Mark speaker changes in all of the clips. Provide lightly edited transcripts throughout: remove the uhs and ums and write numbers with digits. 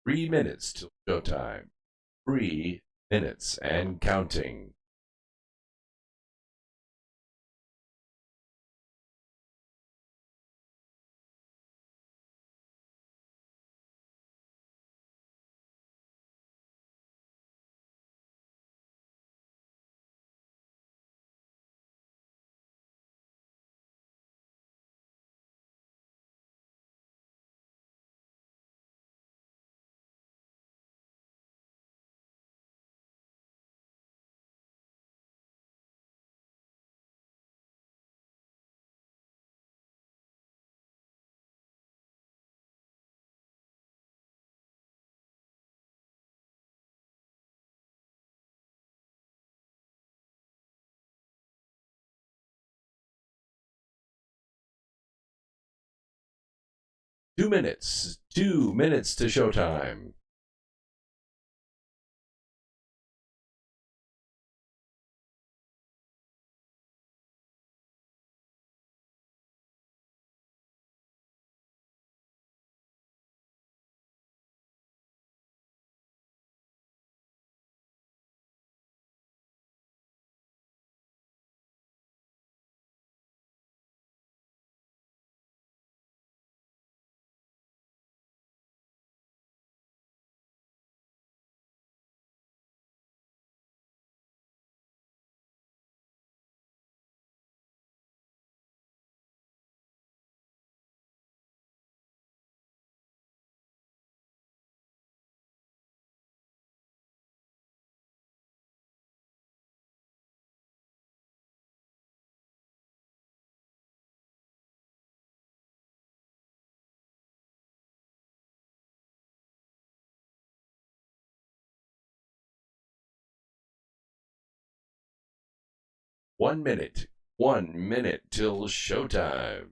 Speaker 1: 3 minutes till showtime. 3 minutes and counting. Two minutes. 2 minutes to showtime. One minute. 1 minute till showtime.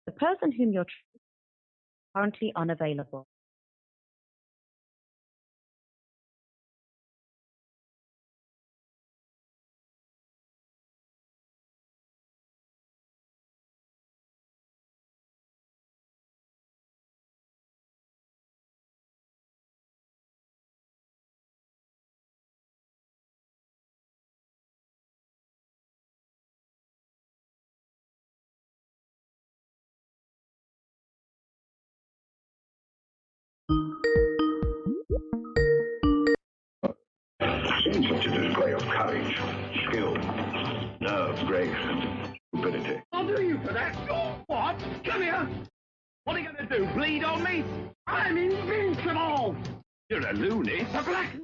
Speaker 2: The person whom you're currently unavailable.
Speaker 3: Seems such a display of courage, skill, nerve, grace, and stupidity.
Speaker 4: I'll do you for that. What? Come here. What
Speaker 3: bleed on me. I'm invincible. You're a loony. A black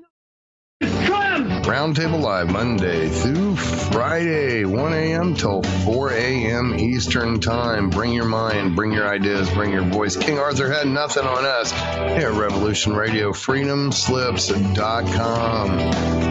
Speaker 3: Trump.
Speaker 4: Roundtable Live, Monday through Friday, 1 a.m. till 4 a.m. Eastern Time. Bring your mind, bring your ideas, bring your voice. King Arthur had nothing on us here at Revolution Radio, freedomslips.com.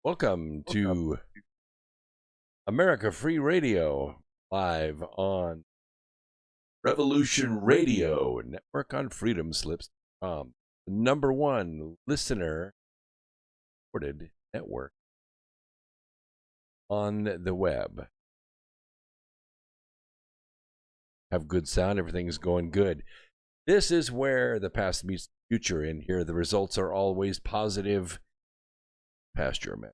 Speaker 1: Welcome to America Free Radio, live on Revolution Radio Network on freedomslips.com, the number one listener supported network on the web. Have good sound, everything's going good. This is where the past meets the future. In here, the results are always positive past your men.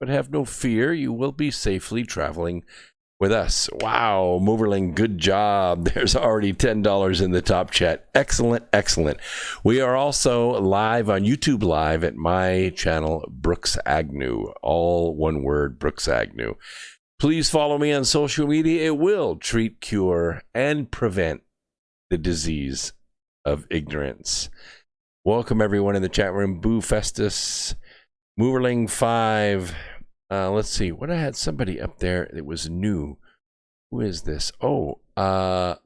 Speaker 1: But have no fear, you will be safely traveling with us. Wow, Moverling, good job. There's already $10 in the top chat. Excellent, excellent. We are also live on YouTube Live at my channel, Brooks Agnew. All one word, Brooks Agnew. Please follow me on social media. It will treat, cure, and prevent the disease of ignorance. Welcome everyone in the chat room. Boo Festus, Moverling 5. Let's see. What I had somebody up there that was new. Who is this? Oh, Alyssa,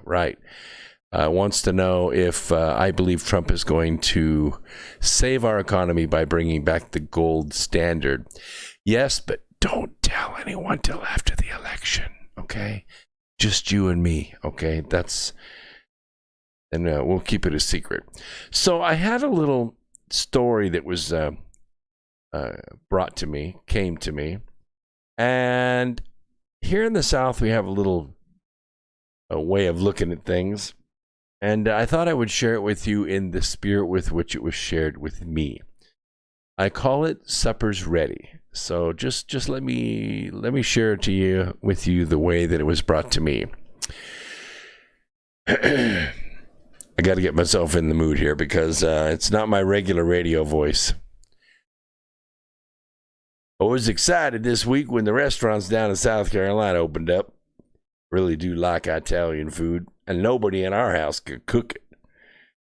Speaker 1: right. Wants to know if I believe Trump is going to save our economy by bringing back the gold standard. Yes, but don't tell anyone till after the election, okay? Just you and me, okay? And we'll keep it a secret. So I had a little story that was came to me. And here in the South, we have a way of looking at things. And I thought I would share it with you in the spirit with which it was shared with me. I call it Supper's Ready. So just let me share it with you the way that it was brought to me. I got to get myself in the mood here because it's not my regular radio voice. I was excited this week when the restaurants down in South Carolina opened up. Really do like Italian food, and nobody in our house could cook it.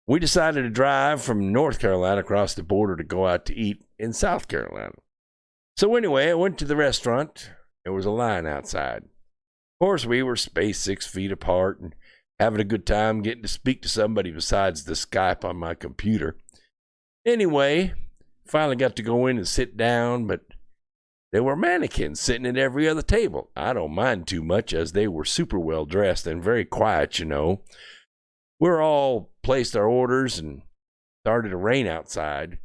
Speaker 1: We decided to drive from North Carolina across the border to go out to eat in South Carolina. So anyway, I went to the restaurant. There was a line outside. Of course, we were spaced 6 feet apart and having a good time getting to speak to somebody besides the Skype on my computer. Anyway, finally got to go in and sit down, but there were mannequins sitting at every other table. I don't mind too much as they were super well dressed and very quiet, you know. We're all placed our orders and started to rain outside.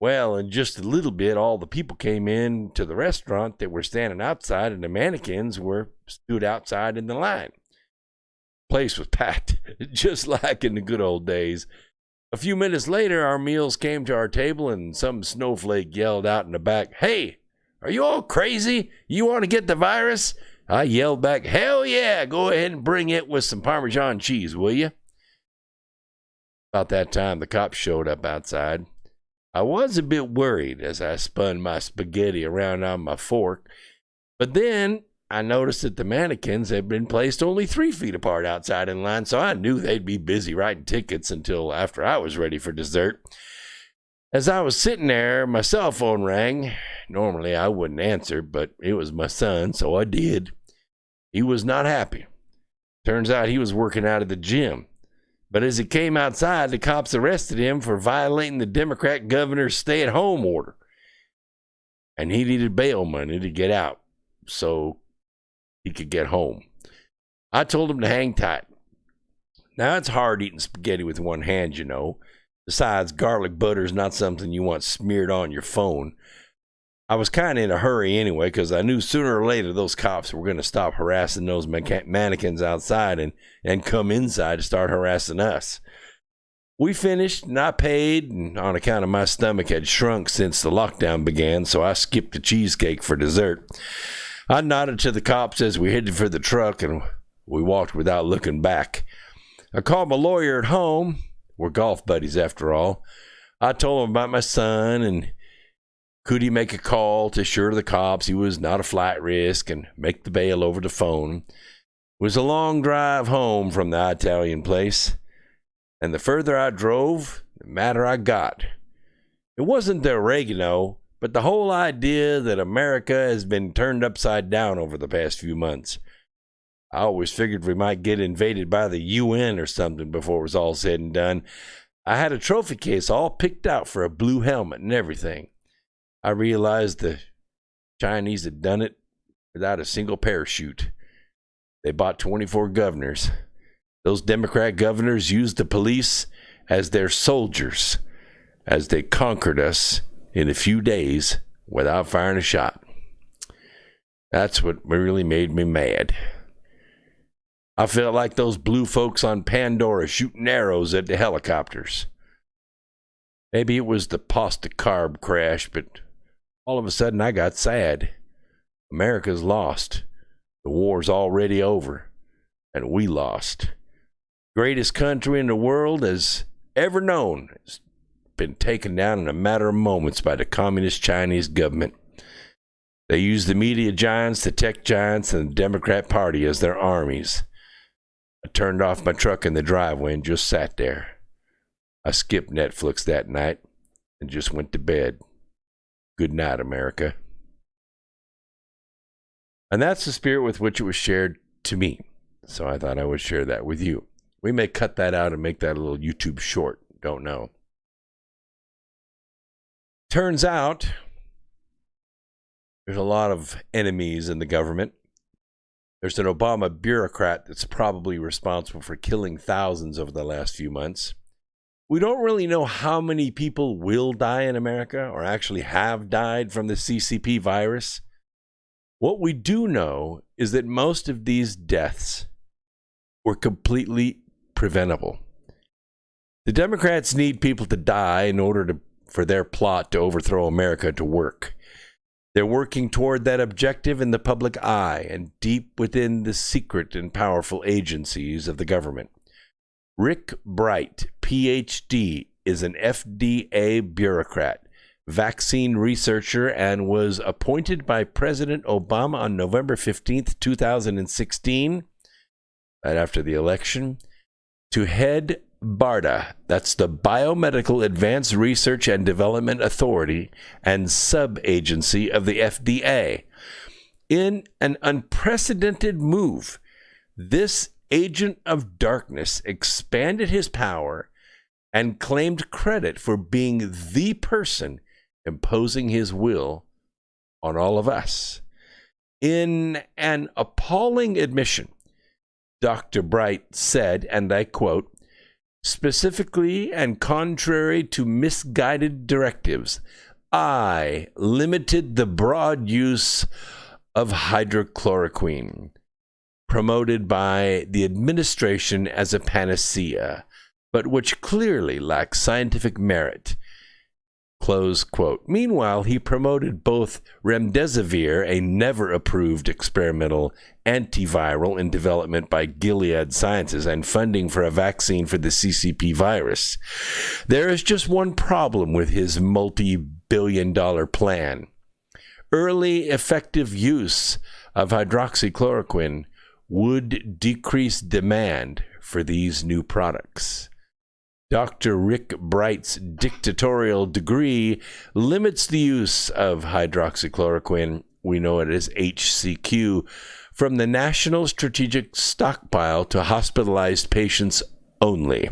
Speaker 1: Well, in just a little bit, all the people came in to the restaurant that were standing outside, and the mannequins were stood outside in the line. Place was packed, just like in the good old days. A few minutes later, our meals came to our table, and some snowflake yelled out in the back, "Hey, are you all crazy? You want to get the virus?" I yelled back, "Hell yeah, go ahead and bring it with some Parmesan cheese, will you?" About that time, the cops showed up outside. I was a bit worried as I spun my spaghetti around on my fork, but then I noticed that the mannequins had been placed only 3 feet apart outside in line, so I knew they'd be busy writing tickets until after I was ready for dessert. As I was sitting there, my cell phone rang. Normally I wouldn't answer, but it was my son, so I did. He was not happy. Turns out he was working out at the gym. But as he came outside, the cops arrested him for violating the Democrat governor's stay-at-home order. And he needed bail money to get out so he could get home. I told him to hang tight. Now, it's hard eating spaghetti with one hand, you know. Besides, garlic butter is not something you want smeared on your phone. I was kind of in a hurry anyway, because I knew sooner or later those cops were going to stop harassing those mannequins outside and come inside to start harassing us. We finished, and I paid, and on account of my stomach had shrunk since the lockdown began, so I skipped the cheesecake for dessert. I nodded to the cops as we headed for the truck, and we walked without looking back. I called my lawyer at home. We're golf buddies after all. I told him about my son and could he make a call to assure the cops he was not a flight risk and make the bail over the phone. It was a long drive home from the Italian place, and the further I drove, the madder I got. It wasn't the oregano, but the whole idea that America has been turned upside down over the past few months. I always figured we might get invaded by the UN or something before it was all said and done. I had a trophy case all picked out for a blue helmet and everything. I realized the Chinese had done it without a single parachute. They bought 24 governors. Those Democrat governors used the police as their soldiers as they conquered us in a few days without firing a shot. That's what really made me mad. I felt like those blue folks on Pandora shooting arrows at the helicopters. Maybe it was the pasta carb crash, but all of a sudden I got sad. America's lost. The war's already over, and we lost. Greatest country in the world has ever known has been taken down in a matter of moments by the communist Chinese government. They use the media giants, the tech giants, and the Democrat Party as their armies. I turned off my truck in the driveway and just sat there. I skipped Netflix that night and just went to bed. Good night, America. And that's the spirit with which it was shared to me. So I thought I would share that with you. We may cut that out and make that a little YouTube short. Don't know. Turns out there's a lot of enemies in the government. There's an Obama bureaucrat that's probably responsible for killing thousands over the last few months. We don't really know how many people will die in America or actually have died from the CCP virus. What we do know is that most of these deaths were completely preventable. The Democrats need people to die in order for their plot to overthrow America to work. They're working toward that objective in the public eye and deep within the secret and powerful agencies of the government. Rick Bright, PhD, is an FDA bureaucrat, vaccine researcher, and was appointed by President Obama on November 15th, 2016, right after the election, to head BARDA, that's the Biomedical Advanced Research and Development Authority and sub-agency of the FDA. In an unprecedented move, this agent of darkness expanded his power and claimed credit for being the person imposing his will on all of us. In an appalling admission, Dr. Bright said, and I quote, "Specifically and contrary to misguided directives, I limited the broad use of hydrochloroquine, promoted by the administration as a panacea, but which clearly lacks scientific merit." Close quote. Meanwhile, he promoted both remdesivir, a never-approved experimental antiviral in development by Gilead Sciences, and funding for a vaccine for the CCP virus. There is just one problem with his multi-billion-dollar plan. Early effective use of hydroxychloroquine would decrease demand for these new products. Dr. Rick Bright's dictatorial degree limits the use of hydroxychloroquine, we know it as HCQ, from the National Strategic Stockpile to hospitalized patients only.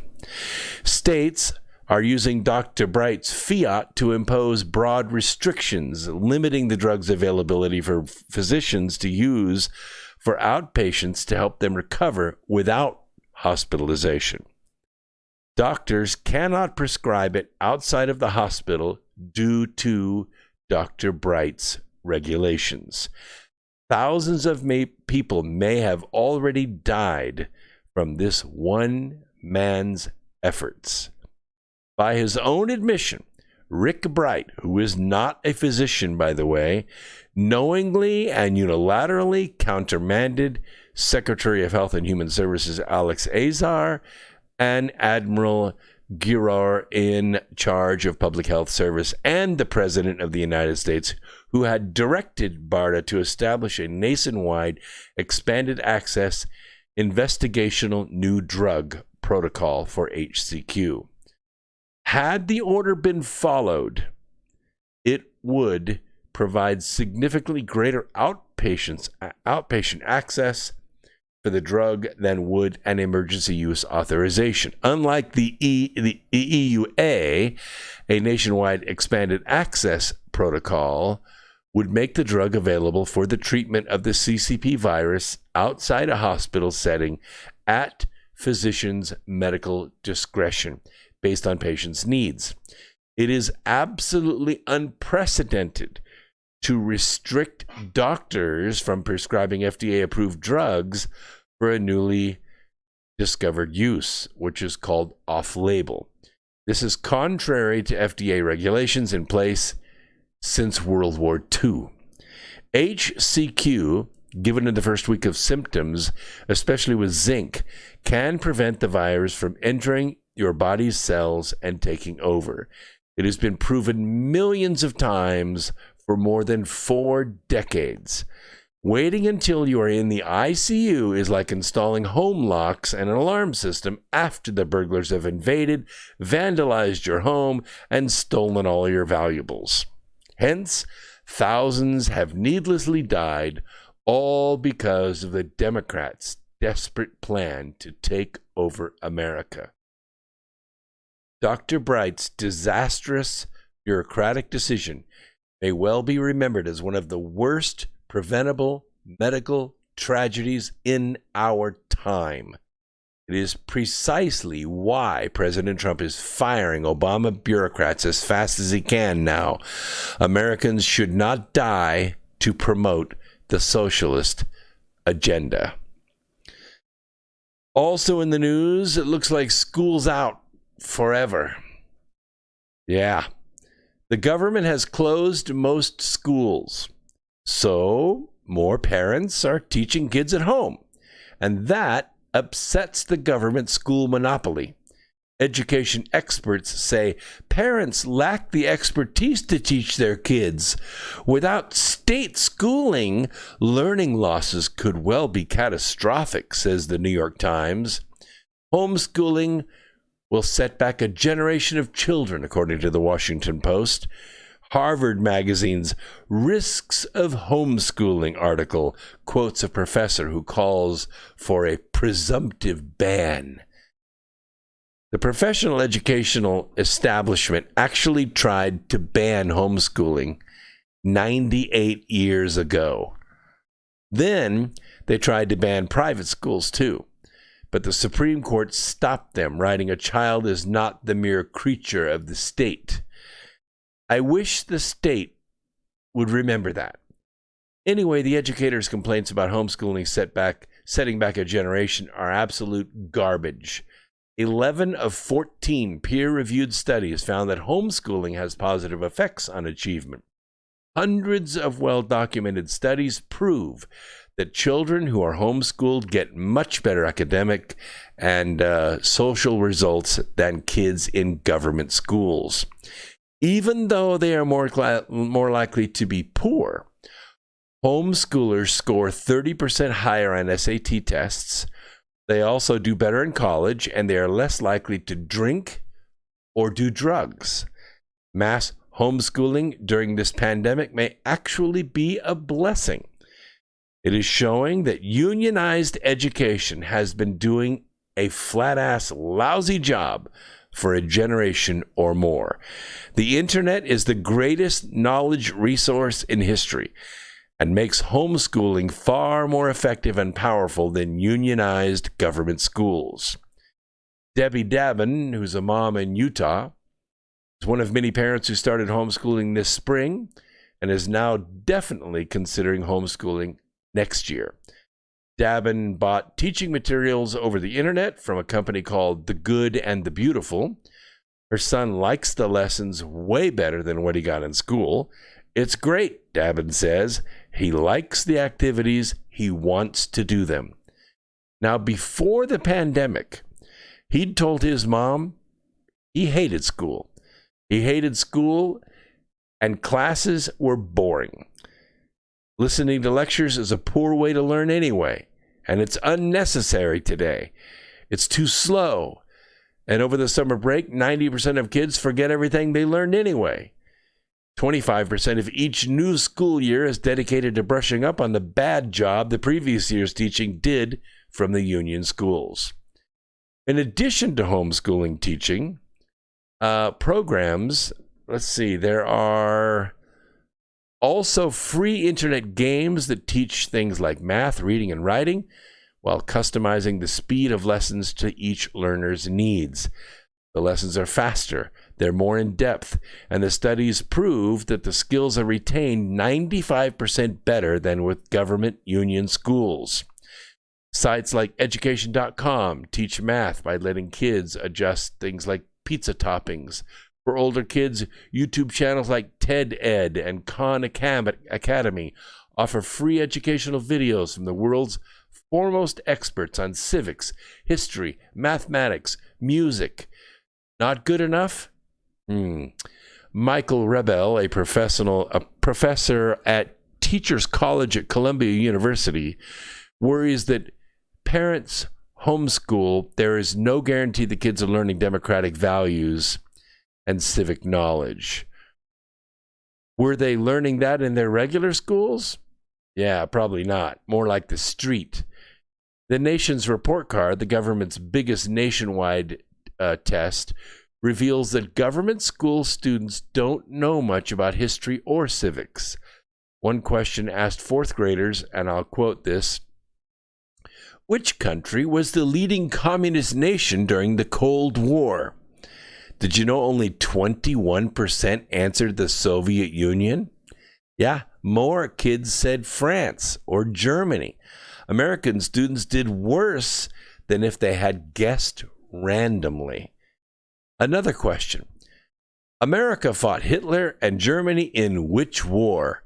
Speaker 1: States are using Dr. Bright's fiat to impose broad restrictions, limiting the drug's availability for physicians to use for outpatients to help them recover without hospitalization. Doctors cannot prescribe it outside of the hospital due to Dr. Bright's regulations. Thousands of people may have already died from this one man's efforts. By his own admission, Rick Bright, who is not a physician, by the way, knowingly and unilaterally countermanded Secretary of Health and Human Services Alex Azar and Admiral Giroir in charge of Public Health Service and the President of the United States, who had directed BARDA to establish a nationwide expanded access investigational new drug protocol for HCQ. Had the order been followed, it would provide significantly greater outpatient access for the drug than would an emergency use authorization. Unlike the EUA, a nationwide expanded access protocol would make the drug available for the treatment of the CCP virus outside a hospital setting at physicians' medical discretion based on patients' needs. It is absolutely unprecedented to restrict doctors from prescribing FDA-approved drugs for a newly discovered use, which is called off-label. This is contrary to FDA regulations in place since World War II. HCQ, given in the first week of symptoms, especially with zinc, can prevent the virus from entering your body's cells and taking over. It has been proven millions of times for more than 4 decades. Waiting until you are in the ICU is like installing home locks and an alarm system after the burglars have invaded, vandalized your home, and stolen all your valuables. Hence, thousands have needlessly died, all because of the Democrats' desperate plan to take over America. Dr. Bright's disastrous bureaucratic decision may well be remembered as one of the worst preventable medical tragedies in our time. It is precisely why President Trump is firing Obama bureaucrats as fast as he can now. Americans should not die to promote the socialist agenda. Also in the news, it looks like school's out forever. Yeah. The government has closed most schools, so more parents are teaching kids at home, and that upsets the government school monopoly. Education experts say parents lack the expertise to teach their kids. Without state schooling, learning losses could well be catastrophic, says the New York Times. Homeschooling will set back a generation of children, according to the Washington Post. Harvard Magazine's Risks of Homeschooling article quotes a professor who calls for a presumptive ban. The professional educational establishment actually tried to ban homeschooling 98 years ago. Then they tried to ban private schools too. But the Supreme Court stopped them, writing, "A child is not the mere creature of the state." I wish the state would remember that. Anyway, the educators' complaints about homeschooling setting back a generation are absolute garbage. 11 of 14 peer-reviewed studies found that homeschooling has positive effects on achievement. Hundreds of well-documented studies prove that children who are homeschooled get much better academic and social results than kids in government schools. Even though they are more likely to be poor, homeschoolers score 30% higher on SAT tests. They also do better in college, and they are less likely to drink or do drugs. Mass homeschooling during this pandemic may actually be a blessing. It is showing that unionized education has been doing a flat-ass lousy job for a generation or more. The internet is the greatest knowledge resource in history and makes homeschooling far more effective and powerful than unionized government schools. Debbie Dabin, who's a mom in Utah, is one of many parents who started homeschooling this spring and is now definitely considering homeschooling next year. Dabin bought teaching materials over the internet from a company called The Good and the Beautiful. Her son likes the lessons way better than what he got in school. It's great, Dabin says. He likes the activities. He wants to do them. Now, before the pandemic, he'd told his mom he hated school. He hated school and classes were boring. Listening to lectures is a poor way to learn anyway, and it's unnecessary today. It's too slow. And over the summer break, 90% of kids forget everything they learned anyway. 25% of each new school year is dedicated to brushing up on the bad job the previous year's teaching did from the union schools. In addition to homeschooling teaching, programs, there are also free internet games that teach things like math, reading, and writing, while customizing the speed of lessons to each learner's needs. The lessons are faster, they're more in depth, and the studies prove that the skills are retained 95% better than with government union schools. Sites like education.com teach math by letting kids adjust things like pizza toppings. For older kids, YouTube channels like TED Ed and Khan Academy offer free educational videos from the world's foremost experts on civics, history, mathematics, music. Not good enough? Michael Rebel, a professor at Teachers College at Columbia University, worries that parents homeschool, there is no guarantee the kids are learning democratic values and civic knowledge. Were they learning that in their regular schools? Yeah, probably not. More like the street. The Nation's report card, the government's biggest nationwide test, reveals that government school students don't know much about history or civics. One question asked fourth graders, and I'll quote this: which country was the leading communist nation during the Cold War? Did you know only 21% answered the Soviet Union? Yeah, more kids said France or Germany. American students did worse than if they had guessed randomly. Another question. America fought Hitler and Germany in which war?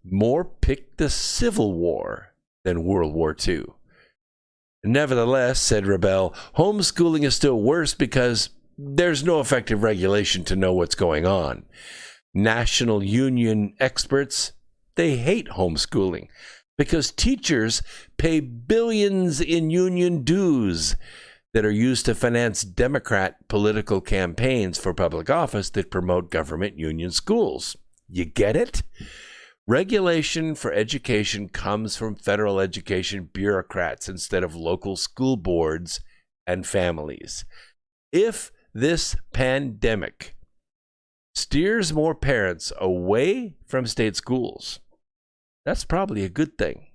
Speaker 1: More picked the Civil War than World War II. Nevertheless, said Rebel, homeschooling is still worse because there's no effective regulation to know what's going on. National union experts, they hate homeschooling because teachers pay billions in union dues that are used to finance Democrat political campaigns for public office that promote government union schools. You get it? Regulation for education comes from federal education bureaucrats instead of local school boards and families. If this pandemic steers more parents away from state schools, that's probably a good thing.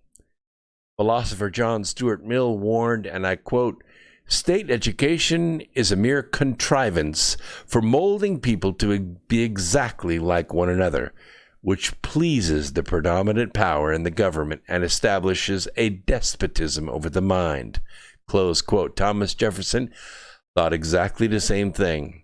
Speaker 1: Philosopher John Stuart Mill warned, and I quote, "State education is a mere contrivance for molding people to be exactly like one another, which pleases the predominant power in the government and establishes a despotism over the mind." Close quote. Thomas Jefferson thought exactly the same thing.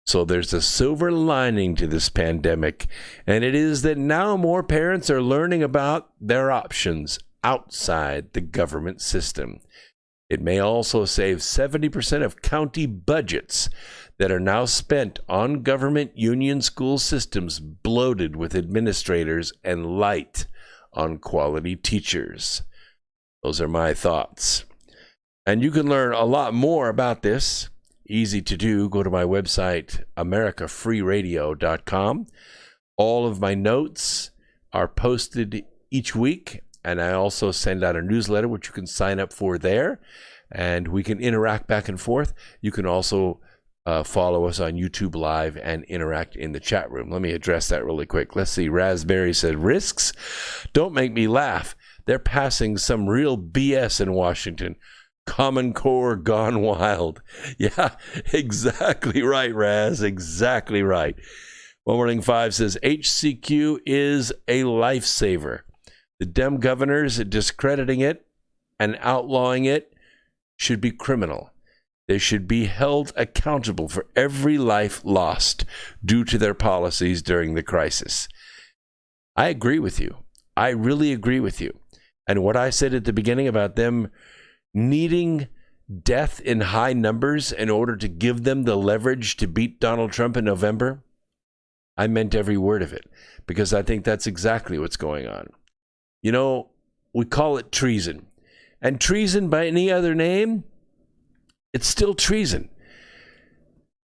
Speaker 1: So there's a silver lining to this pandemic, and it is that now more parents are learning about their options outside the government system. It may also save 70% of county budgets that are now spent on government union school systems bloated with administrators and light on quality teachers. Those are my thoughts. And you can learn a lot more about this. Easy to do. Go to my website, americafreeradio.com. All of my notes are posted each week, and I also send out a newsletter, which you can sign up for there. and we can interact back and forth. You can also follow us on YouTube Live and interact in the chat room. Let me address that really quick. Let's see. Raspberry said, risks? Don't make me laugh. They're passing some real BS in Washington. Common Core gone wild. Yeah, exactly right, Raz. Exactly right. One Morning 5 says, HCQ is a lifesaver. The Dem governors discrediting it and outlawing it should be criminal. They should be held accountable for every life lost due to their policies during the crisis. I agree with you. I really agree with you. And what I said at the beginning about them needing death in high numbers in order to give them the leverage to beat Donald Trump in November, I meant every word of it, because I think that's exactly what's going on. You know, we call it treason. And treason by any other name, it's still treason.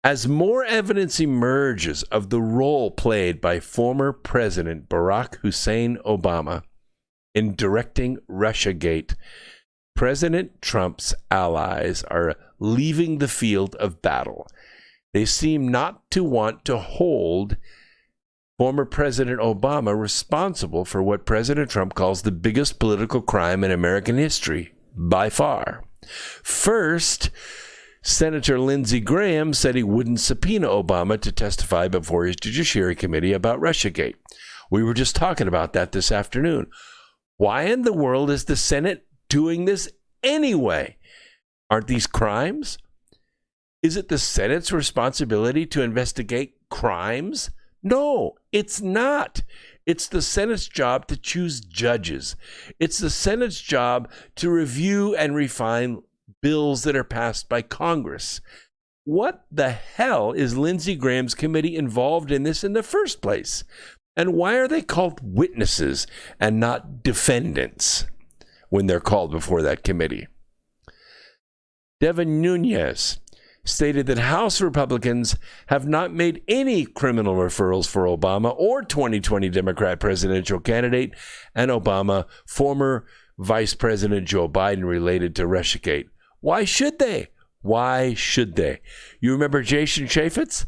Speaker 1: As more evidence emerges of the role played by former President Barack Hussein Obama in directing Russiagate, President Trump's allies are leaving the field of battle. They seem not to want to hold former President Obama responsible for what President Trump calls the biggest political crime in American history, by far. First, Senator Lindsey Graham said he wouldn't subpoena Obama to testify before his Judiciary Committee about Russiagate. We were just talking about that this afternoon. Why in the world is the Senate doing this anyway? Aren't these crimes? Is it the Senate's responsibility to investigate crimes? No, it's not. It's the Senate's job to choose judges. It's the Senate's job to review and refine bills that are passed by Congress. What the hell is Lindsey Graham's committee involved in this in the first place? And why are they called witnesses and not defendants when they're called before that committee? Devin Nunes stated that House Republicans have not made any criminal referrals for Obama or 2020 Democrat presidential candidate and Obama, former Vice President Joe Biden related to Russiagate. Why should they? Why should they? You remember Jason Chaffetz?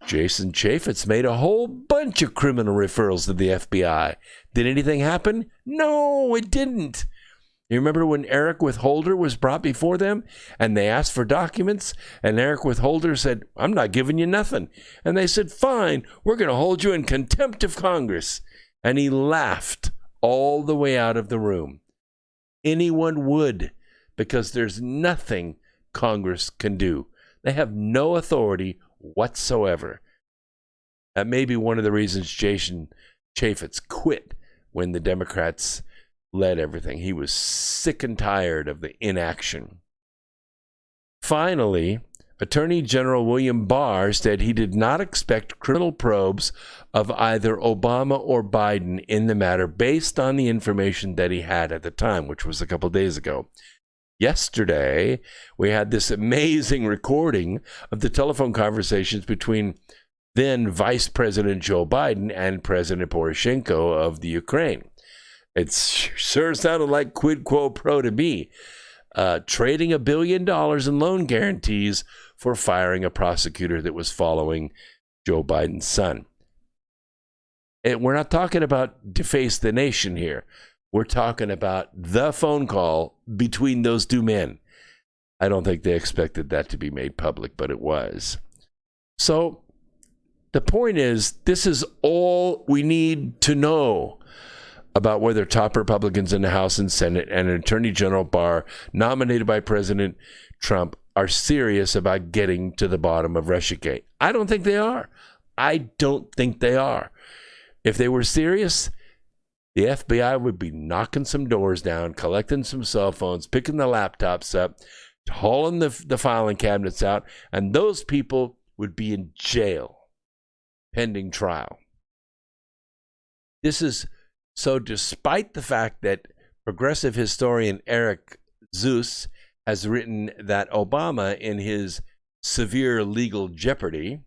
Speaker 1: Jason Chaffetz made a whole bunch of criminal referrals to the FBI. Did anything happen? No, it didn't. You remember when Eric Withholder was brought before them and they asked for documents and Eric Withholder said, I'm not giving you nothing. And they said, fine, we're going to hold you in contempt of Congress. And he laughed all the way out of the room. Anyone would, because there's nothing Congress can do. They have no authority whatsoever. That may be one of the reasons Jason Chaffetz quit when the Democrats led everything. He was sick and tired of the inaction. Finally, Attorney General William Barr said he did not expect criminal probes of either Obama or Biden in the matter based on the information that he had at the time, which was a couple days ago. Yesterday, we had this amazing recording of the telephone conversations between then Vice President Joe Biden and President Poroshenko of the Ukraine. It sure sounded like quid quo pro to me, trading $1 billion in loan guarantees for firing a prosecutor that was following Joe Biden's son. And we're not talking about deface the nation here. We're talking about the phone call between those two men. I don't think they expected that to be made public, but it was. So the point is, this is all we need to know about whether top Republicans in the House and Senate and Attorney General Barr, nominated by President Trump, are serious about getting to the bottom of Russiagate. I don't think they are. I don't think they are. If they were serious, the FBI would be knocking some doors down, collecting some cell phones, picking the laptops up, hauling the filing cabinets out, and those people would be in jail pending trial. This is so despite the fact that progressive historian Eric Zeus has written that Obama, in his severe legal jeopardy,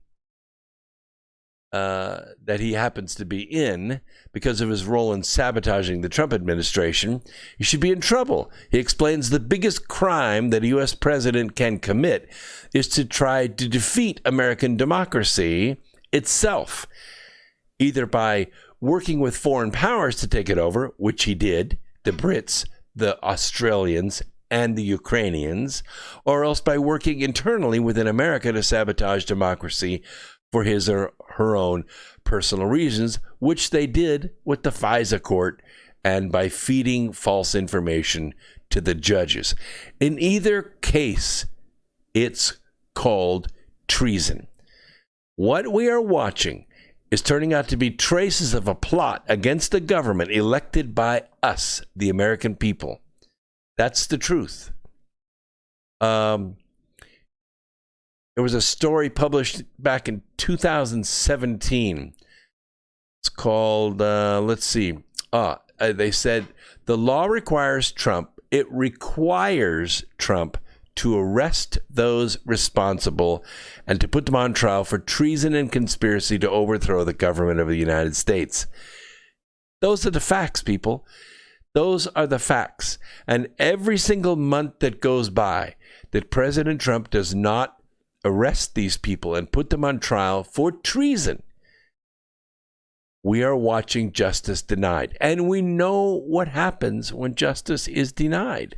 Speaker 1: that he happens to be in because of his role in sabotaging the Trump administration, he should be in trouble. He explains the biggest crime that a U.S. president can commit is to try to defeat American democracy itself, either by working with foreign powers to take it over, which he did, the Brits, the Australians, and the Ukrainians, or else by working internally within America to sabotage democracy for his or her own personal reasons, which they did with the FISA court and by feeding false information to the judges. In either case, it's called treason. What we are watching is turning out to be traces of a plot against a government elected by us, the American people. That's the truth. There was a story published back in 2017. It's called, they said, the law requires Trump, it requires Trump to arrest those responsible and to put them on trial for treason and conspiracy to overthrow the government of the United States. Those are the facts, people. Those are the facts. And every single month that goes by that President Trump does not arrest these people and put them on trial for treason, we are watching justice denied. And we know what happens when justice is denied.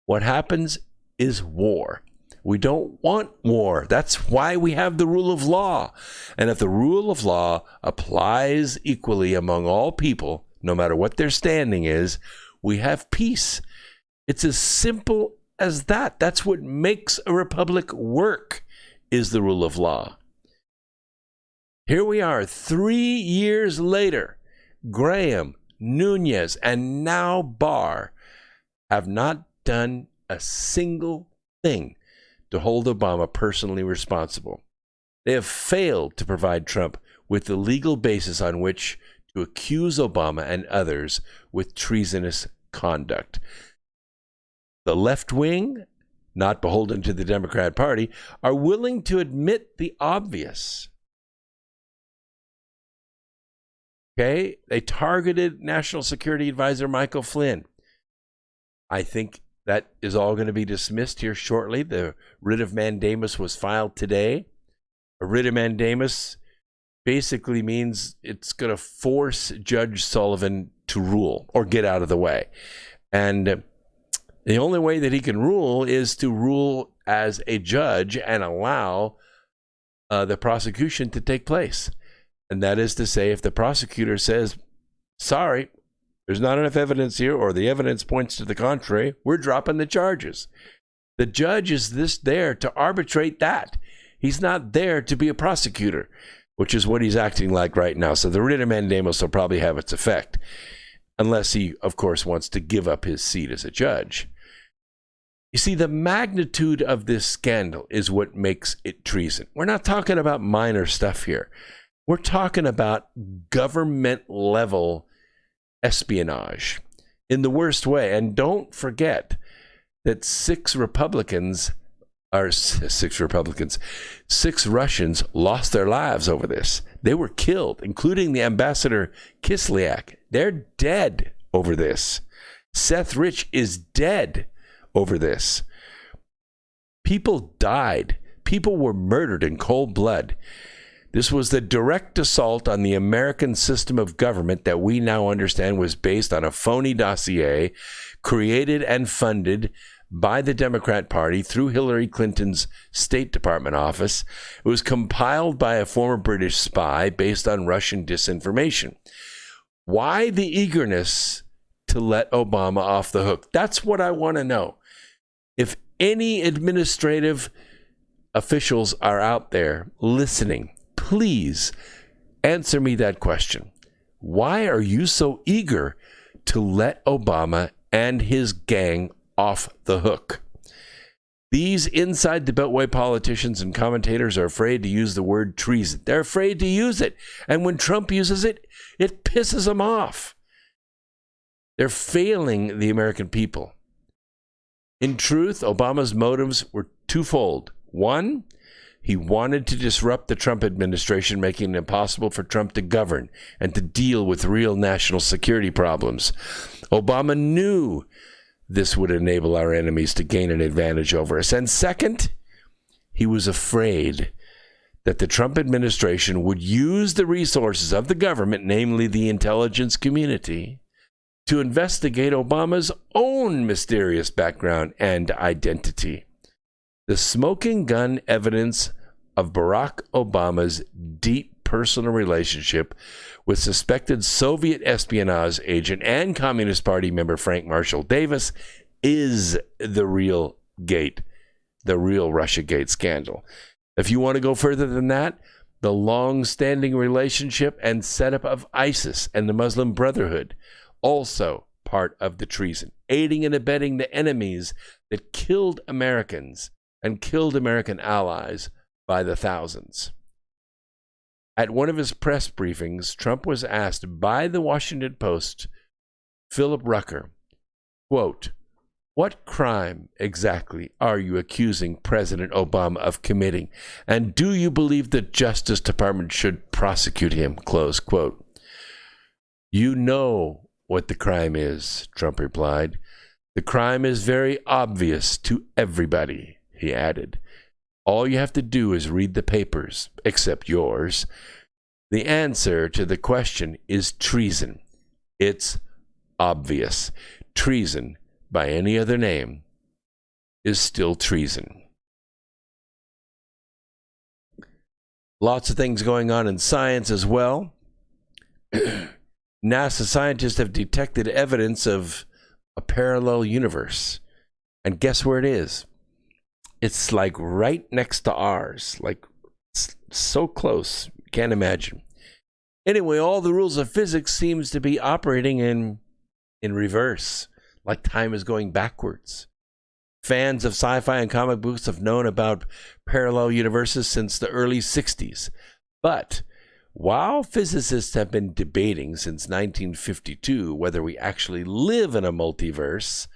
Speaker 1: What happens is war. We don't want war. That's why we have the rule of law. And if the rule of law applies equally among all people, no matter what their standing is, we have peace. It's as simple as that. That's what makes a republic work, is the rule of law. Here we are, 3 years later. Graham, Nunes, and now Barr have not done a single thing to hold Obama personally responsible. They have failed to provide Trump with the legal basis on which to accuse Obama and others with treasonous conduct. The left wing, not beholden to the Democrat Party, are willing to admit the obvious. Okay? They targeted National Security Advisor Michael Flynn. I think that is all going to be dismissed here shortly. The writ of mandamus was filed today. A writ of mandamus basically means it's going to force Judge Sullivan to rule or get out of the way. And the only way that he can rule is to rule as a judge and allow the prosecution to take place. And that is to say, if the prosecutor says, sorry, there's not enough evidence here, or the evidence points to the contrary, we're dropping the charges. The judge is there to arbitrate that. He's not there to be a prosecutor, which is what he's acting like right now. So the writ of mandamus will probably have its effect, unless he, of course, wants to give up his seat as a judge. You see, the magnitude of this scandal is what makes it treason. We're not talking about minor stuff here. We're talking about government-level espionage in the worst way. And don't forget that six Russians lost their lives over this. They were killed, including the ambassador Kislyak. They're dead over this. Seth Rich is dead over this. People died. People were murdered in cold blood. This was the direct assault on the American system of government that we now understand was based on a phony dossier created and funded by the Democrat Party through Hillary Clinton's State Department office. It was compiled by a former British spy based on Russian disinformation. Why the eagerness to let Obama off the hook? That's what I want to know. If any administrative officials are out there listening, please answer me that question. Why are you so eager to let Obama and his gang off the hook? These inside the Beltway politicians and commentators are afraid to use the word treason. They're afraid to use it. And when Trump uses it, it pisses them off. They're failing the American people. In truth, Obama's motives were twofold. One, He wanted to disrupt the Trump administration, making it impossible for Trump to govern and to deal with real national security problems. Obama knew this would enable our enemies to gain an advantage over us. And second, he was afraid that the Trump administration would use the resources of the government, namely the intelligence community, to investigate Obama's own mysterious background and identity. The smoking gun evidence of Barack Obama's deep personal relationship with suspected Soviet espionage agent and Communist Party member Frank Marshall Davis is the real Russiagate scandal. If you want to go further than that, the long-standing relationship and setup of ISIS and the Muslim Brotherhood, also part of the treason, aiding and abetting the enemies that killed Americans and killed American allies by the thousands. At one of his press briefings, Trump was asked by the Washington Post, Philip Rucker, quote, "What crime exactly are you accusing President Obama of committing? And do you believe the Justice Department should prosecute him?" Close quote. "You know what the crime is," Trump replied. "The crime is very obvious to everybody," he added. "All you have to do is read the papers, except yours. The answer to the question is treason. It's obvious. Treason, by any other name, is still treason." Lots of things going on in science as well. NASA scientists have detected evidence of a parallel universe. And guess where it is? It's like right next to ours, like so close, can't imagine. Anyway, all the rules of physics seems to be operating in reverse, like time is going backwards. Fans of sci-fi and comic books have known about parallel universes since the early 60s. But while physicists have been debating since 1952 whether we actually live in a multiverse,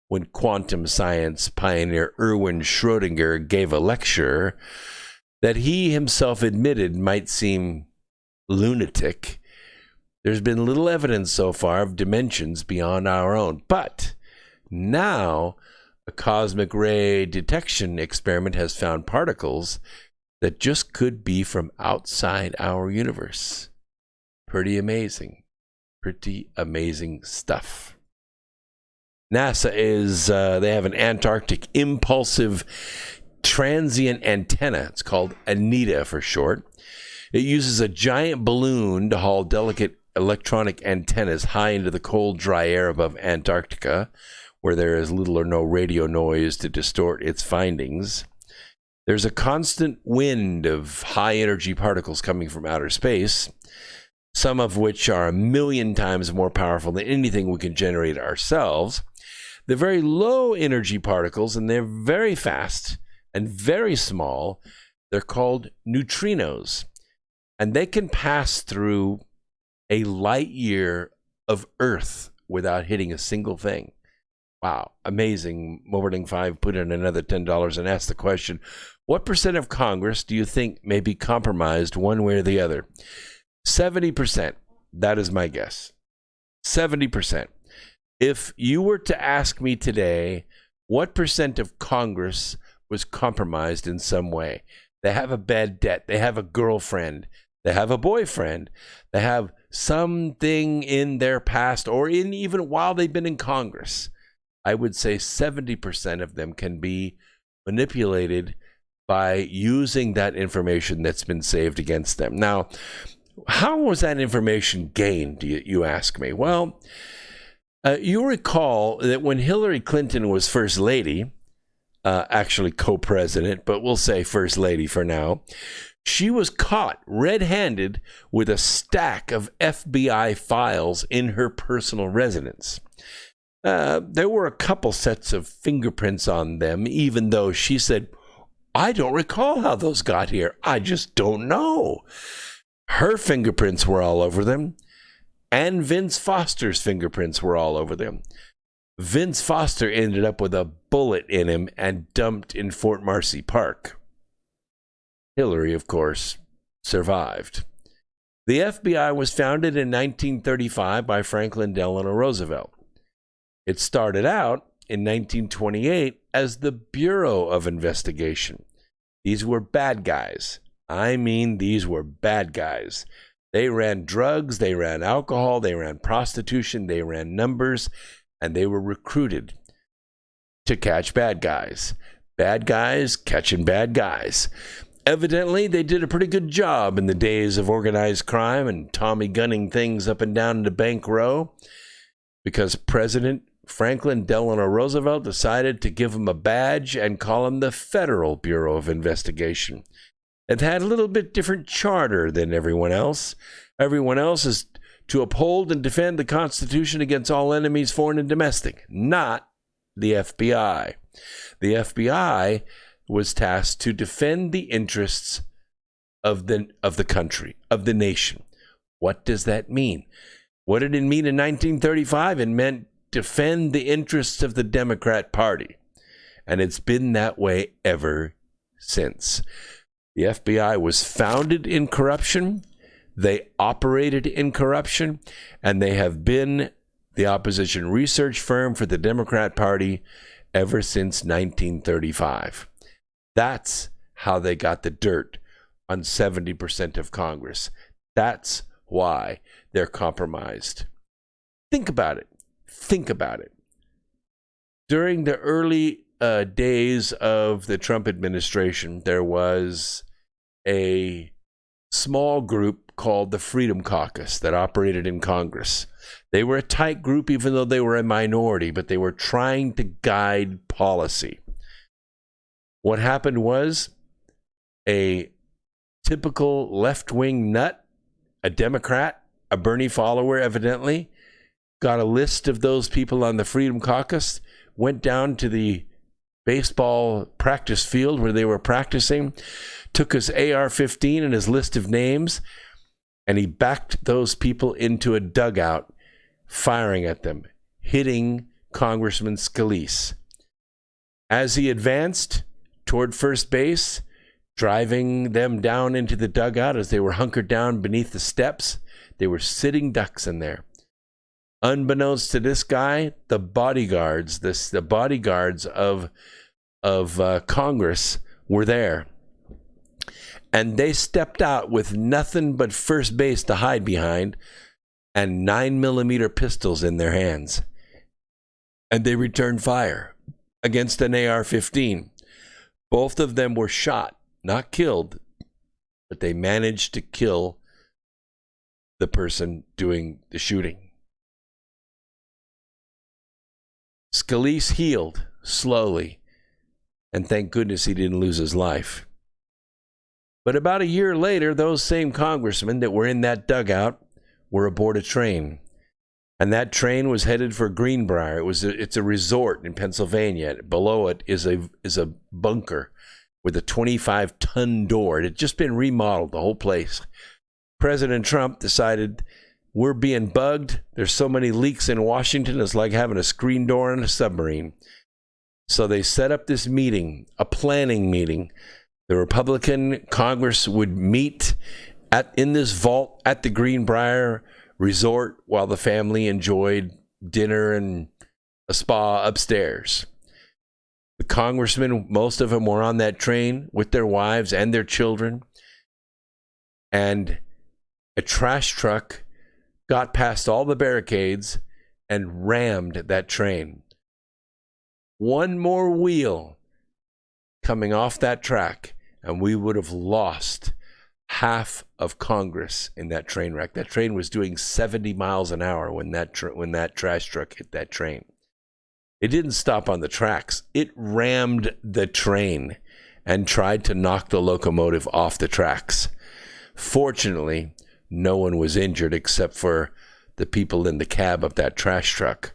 Speaker 1: when quantum science pioneer Erwin Schrödinger gave a lecture that he himself admitted might seem lunatic, there's been little evidence so far of dimensions beyond our own. But now a cosmic ray detection experiment has found particles that just could be from outside our universe. Pretty amazing stuff. NASA they have an Antarctic impulsive transient antenna. It's called ANITA for short. It uses a giant balloon to haul delicate electronic antennas high into the cold, dry air above Antarctica, where there is little or no radio noise to distort its findings. There's a constant wind of high-energy particles coming from outer space, some of which are 1,000,000 times more powerful than anything we can generate ourselves. They're very low-energy particles, and they're very fast and very small. They're called neutrinos, and they can pass through a light year of Earth without hitting a single thing. Wow, amazing. Morning 5 put in another $10 and asked the question, what percent of Congress do you think may be compromised one way or the other? 70%. That is my guess. 70%. If you were to ask me today, what percent of Congress was compromised in some way? They have a bad debt. They have a girlfriend. They have a boyfriend. They have something in their past or in even while they've been in Congress. I would say 70% of them can be manipulated by using that information that's been saved against them. Now, how was that information gained, you ask me? Well, you recall that when Hillary Clinton was First Lady, actually co-president, but we'll say First Lady for now, she was caught red-handed with a stack of FBI files in her personal residence. There were a couple sets of fingerprints on them, even though she said, I don't recall how those got here. I just don't know. Her fingerprints were all over them, and Vince Foster's fingerprints were all over them. Vince Foster ended up with a bullet in him and dumped in Fort Marcy Park. Hillary, of course, survived. The FBI was founded in 1935 by Franklin Delano Roosevelt. It started out in 1928 as the Bureau of Investigation. These were bad guys. I mean, these were bad guys. They ran drugs, they ran alcohol, they ran prostitution, they ran numbers, and they were recruited to catch bad guys. Bad guys catching bad guys. Evidently, they did a pretty good job in the days of organized crime and Tommy gunning things up and down the Bank Row, because President Franklin Delano Roosevelt decided to give him a badge and call him the Federal Bureau of Investigation. It had a little bit different charter than everyone else. Everyone else is to uphold and defend the Constitution against all enemies, foreign and domestic, not the FBI. The FBI was tasked to defend the interests of the country, of the nation. What does that mean? What did it mean in 1935? It meant defend the interests of the Democrat Party. And it's been that way ever since. The FBI was founded in corruption, they operated in corruption, and they have been the opposition research firm for the Democrat Party ever since 1935. That's how they got the dirt on 70% of Congress. That's why they're compromised. Think about it. Think about it. During the early days of the Trump administration, there was a small group called the Freedom Caucus that operated in Congress. They were a tight group, even though they were a minority, but they were trying to guide policy. What happened was a typical left-wing nut, a Democrat, a Bernie follower evidently, got a list of those people on the Freedom Caucus, went down to the baseball practice field where they were practicing, took his AR-15 and his list of names, and he backed those people into a dugout, firing at them, hitting Congressman Scalise. As he advanced toward first base, driving them down into the dugout as they were hunkered down beneath the steps, they were sitting ducks in there. Unbeknownst to this guy, the bodyguards of Congress were there. And they stepped out with nothing but first base to hide behind and 9mm pistols in their hands. And they returned fire against an AR-15. Both of them were shot, not killed, but they managed to kill the person doing the shooting. Scalise healed slowly, and thank goodness he didn't lose his life. But about a year later, those same congressmen that were in that dugout were aboard a train. And that train was headed for Greenbrier. It's a resort in Pennsylvania. Below it is a bunker with a 25-ton door. It had just been remodeled, the whole place. President Trump decided, we're being bugged. There's so many leaks in Washington, it's like having a screen door on a submarine. So they set up this meeting, a planning meeting. The Republican Congress would meet in this vault at the Greenbrier Resort while the family enjoyed dinner and a spa upstairs. The congressmen, most of them were on that train with their wives and their children. And a trash truck got past all the barricades and rammed that train. One more wheel coming off that track, and we would have lost half of Congress in that train wreck. That train was doing 70 miles an hour when that trash truck hit that train. It didn't stop on the tracks. It rammed the train and tried to knock the locomotive off the tracks. Fortunately, no one was injured except for the people in the cab of that trash truck.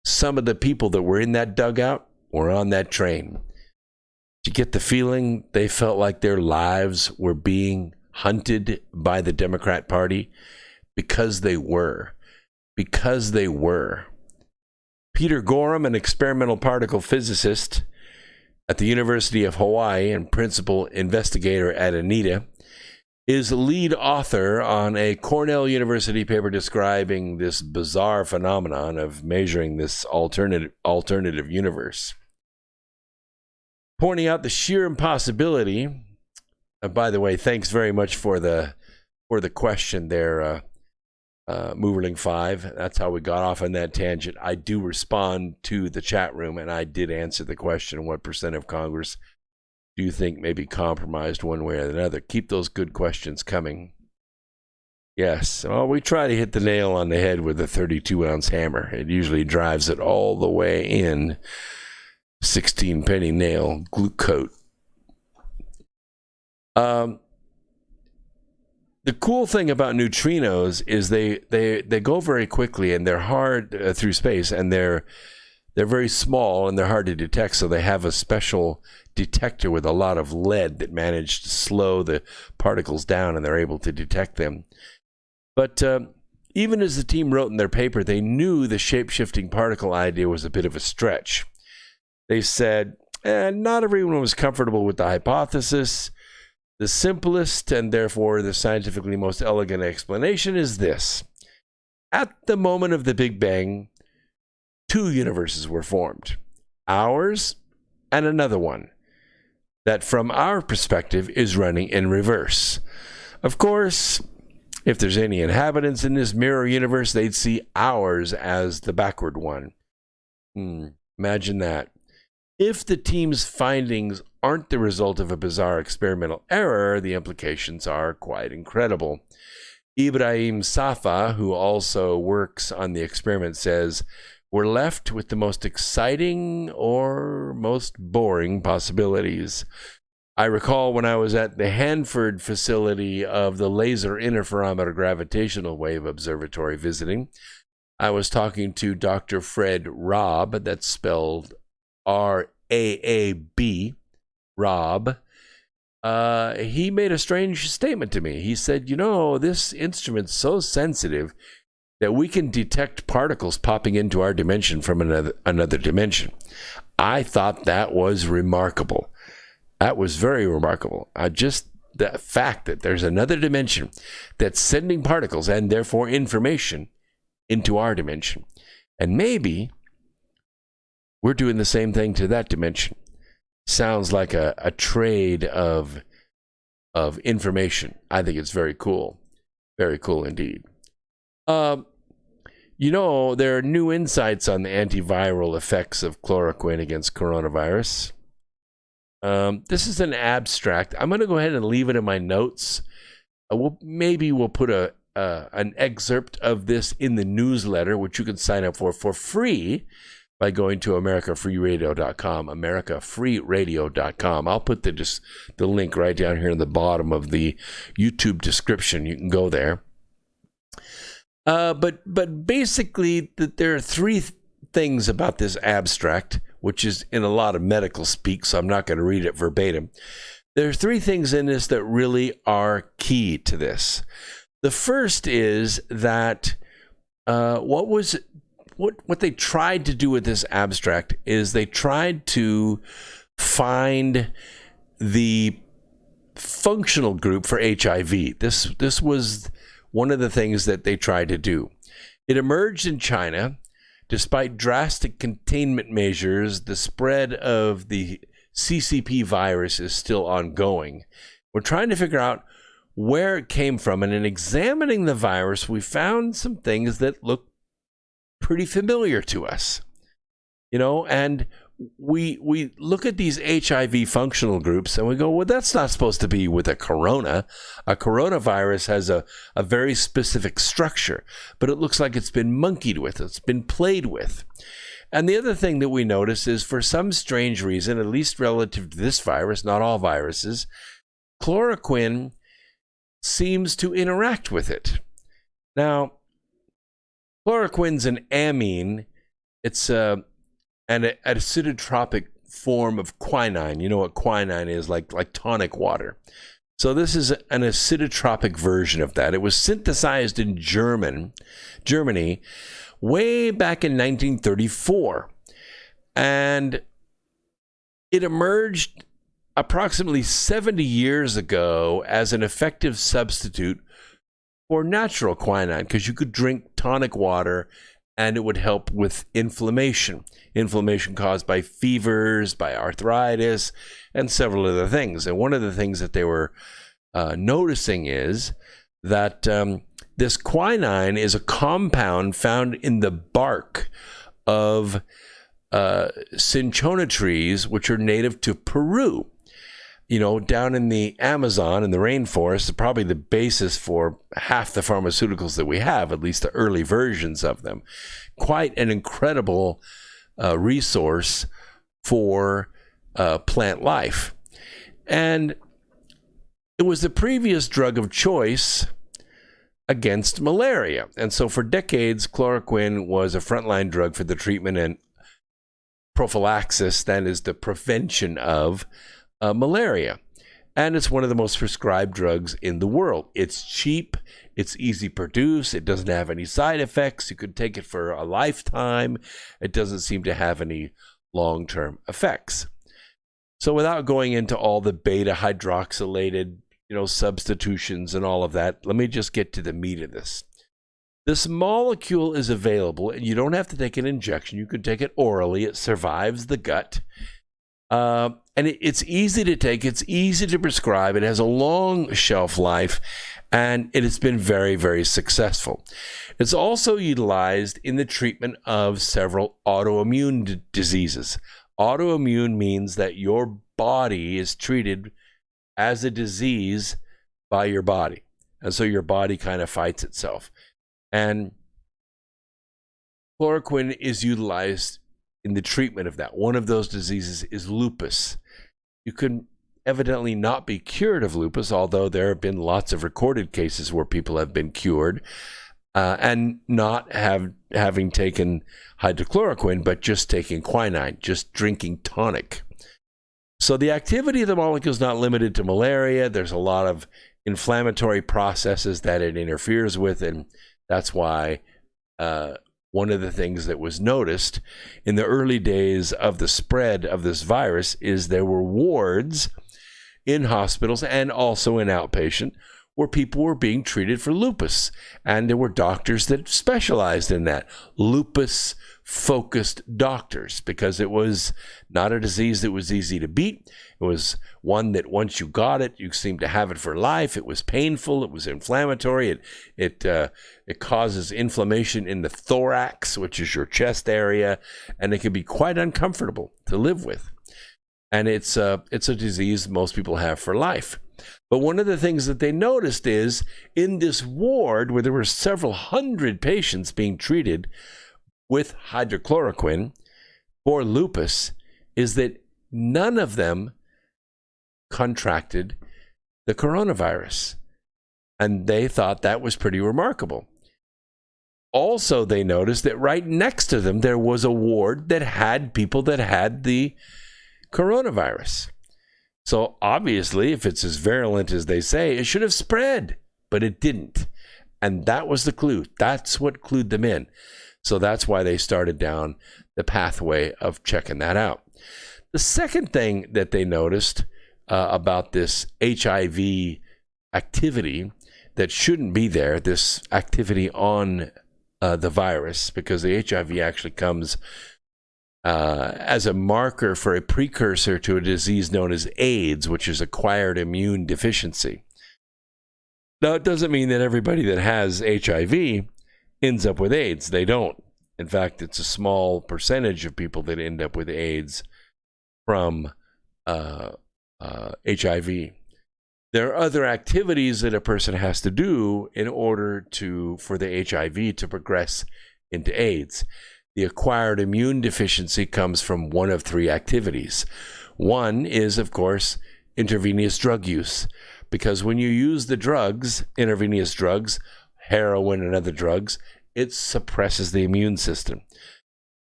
Speaker 1: Some of the people that were in that dugout were on that train. Did you get the feeling they felt like their lives were being hunted by the Democrat Party? Because they were. Because they were. Peter Gorham, an experimental particle physicist, at the University of Hawaii and principal investigator at ANITA, is lead author on a Cornell University paper describing this bizarre phenomenon of measuring this alternative universe, pointing out the sheer impossibility. By the way, thanks very much for the question there, Moverling 5. That's how we got off on that tangent. I do respond to the chat room, and I did answer the question: what percent of Congress do you think may be compromised one way or another? Keep those good questions coming. Yes, well, we try to hit the nail on the head with a 32-ounce hammer. It usually drives it all the way in. 16-penny nail glue coat. The cool thing about neutrinos is they go very quickly, and they're hard through space, and they're very small and they're hard to detect. So they have a special detector with a lot of lead that managed to slow the particles down, and they're able to detect them. But even as the team wrote in their paper, they knew the shape-shifting particle idea was a bit of a stretch. They said, not everyone was comfortable with the hypothesis. The simplest and therefore the scientifically most elegant explanation is this. At the moment of the Big Bang, two universes were formed, ours and another one, that from our perspective is running in reverse. Of course, if there's any inhabitants in this mirror universe, they'd see ours as the backward one. Imagine that. If the team's findings aren't the result of a bizarre experimental error, the implications are quite incredible. Ibrahim Safa, who also works on the experiment, says, we're left with the most exciting or most boring possibilities. I recall when I was at the Hanford facility of the Laser Interferometer Gravitational Wave Observatory visiting, I was talking to Dr. Fred Raab, that's spelled R-A-A-B, Rob. He made a strange statement to me. He said, this instrument's so sensitive that we can detect particles popping into our dimension from another dimension. I thought that was remarkable. That was very remarkable. Just the fact that there's another dimension that's sending particles and therefore information into our dimension. And maybe we're doing the same thing to that dimension. Sounds like a trade of information. I think it's very cool. Very cool indeed. There are new insights on the antiviral effects of chloroquine against coronavirus. This is an abstract. I'm going to go ahead and leave it in my notes. We'll put an excerpt of this in the newsletter, which you can sign up for free by going to americafreeradio.com, americafreeradio.com. I'll put the link right down here in the bottom of the YouTube description. You can go there. But basically, there are three things about this abstract, which is in a lot of medical speak, so I'm not going to read it verbatim. There are three things in this that really are key to this. The first is that what they tried to do with this abstract is they tried to find the functional group for HIV. This was one of the things that they tried to do. It emerged in China. Despite drastic containment measures, the spread of the CCP virus is still ongoing. We're trying to figure out where it came from, and in examining the virus, we found some things that look pretty familiar to us. And we look at these HIV functional groups and we go, well, that's not supposed to be with a corona. A coronavirus has a very specific structure, but it looks like it's been monkeyed with. It's been played with. And the other thing that we notice is, for some strange reason, at least relative to this virus, not all viruses, chloroquine seems to interact with it. Now, chloroquine's an amine. It's an acidotropic form of quinine. You know what quinine is, like tonic water. So this is an acidotropic version of that. It was synthesized in Germany way back in 1934. And It emerged approximately 70 years ago as an effective substitute for natural quinine because you could drink tonic water and it would help with inflammation caused by fevers, by arthritis, and several other things. And one of the things that they were noticing is that this quinine is a compound found in the bark of cinchona trees, which are native to Peru. You know, down in the Amazon, in the rainforest, probably the basis for half the pharmaceuticals that we have, at least the early versions of them. Quite an incredible resource for plant life. And it was the previous drug of choice against malaria. And so for decades, chloroquine was a frontline drug for the treatment and prophylaxis, that is the prevention of malaria. And it's one of the most prescribed drugs in the world. It's cheap, it's easy to produce, it doesn't have any side effects. You could take it for a lifetime. It doesn't seem to have any long-term effects. So without going into all the beta hydroxylated, substitutions and all of that, let me just get to the meat of this. This molecule is available, and you don't have to take an injection. You can take it orally. It survives the gut. And it's easy to take. It's easy to prescribe. It has a long shelf life, and it has been very, very successful. It's also utilized in the treatment of several autoimmune diseases. Autoimmune means that your body is treated as a disease by your body. And so your body kind of fights itself. And chloroquine is utilized in the treatment of that. One of those diseases is lupus. You can evidently not be cured of lupus, although there have been lots of recorded cases where people have been cured and not having taken hydrochloroquine, but just taking quinine, just drinking tonic. So the activity of the molecule is not limited to malaria. There's a lot of inflammatory processes that it interferes with, and that's why one of the things that was noticed in the early days of the spread of this virus is there were wards in hospitals and also in outpatient where people were being treated for lupus. And there were doctors that specialized in that, lupus-focused doctors, because it was not a disease that was easy to beat. It was one that once you got it, you seemed to have it for life. It was painful. It was inflammatory. It causes inflammation in the thorax, which is your chest area, and it can be quite uncomfortable to live with. And it's a disease most people have for life. But one of the things that they noticed is in this ward where there were several hundred patients being treated with hydrochloroquine for lupus is that none of them contracted the coronavirus. And they thought that was pretty remarkable. Also, they noticed that right next to them, there was a ward that had people that had the coronavirus. So obviously, if it's as virulent as they say, it should have spread, but it didn't. And that was the clue. That's what clued them in. So that's why they started down the pathway of checking that out. The second thing that they noticed about this HIV activity that shouldn't be there, this activity on the virus, because the HIV actually comes as a marker for a precursor to a disease known as AIDS, which is acquired immune deficiency. Now, it doesn't mean that everybody that has HIV ends up with AIDS. They don't. In fact, it's a small percentage of people that end up with AIDS from HIV. There are other activities that a person has to do in order for the HIV to progress into AIDS. The acquired immune deficiency comes from one of three activities. One is, of course, intravenous drug use, because when you use the drugs, intravenous drugs, heroin and other drugs, it suppresses the immune system.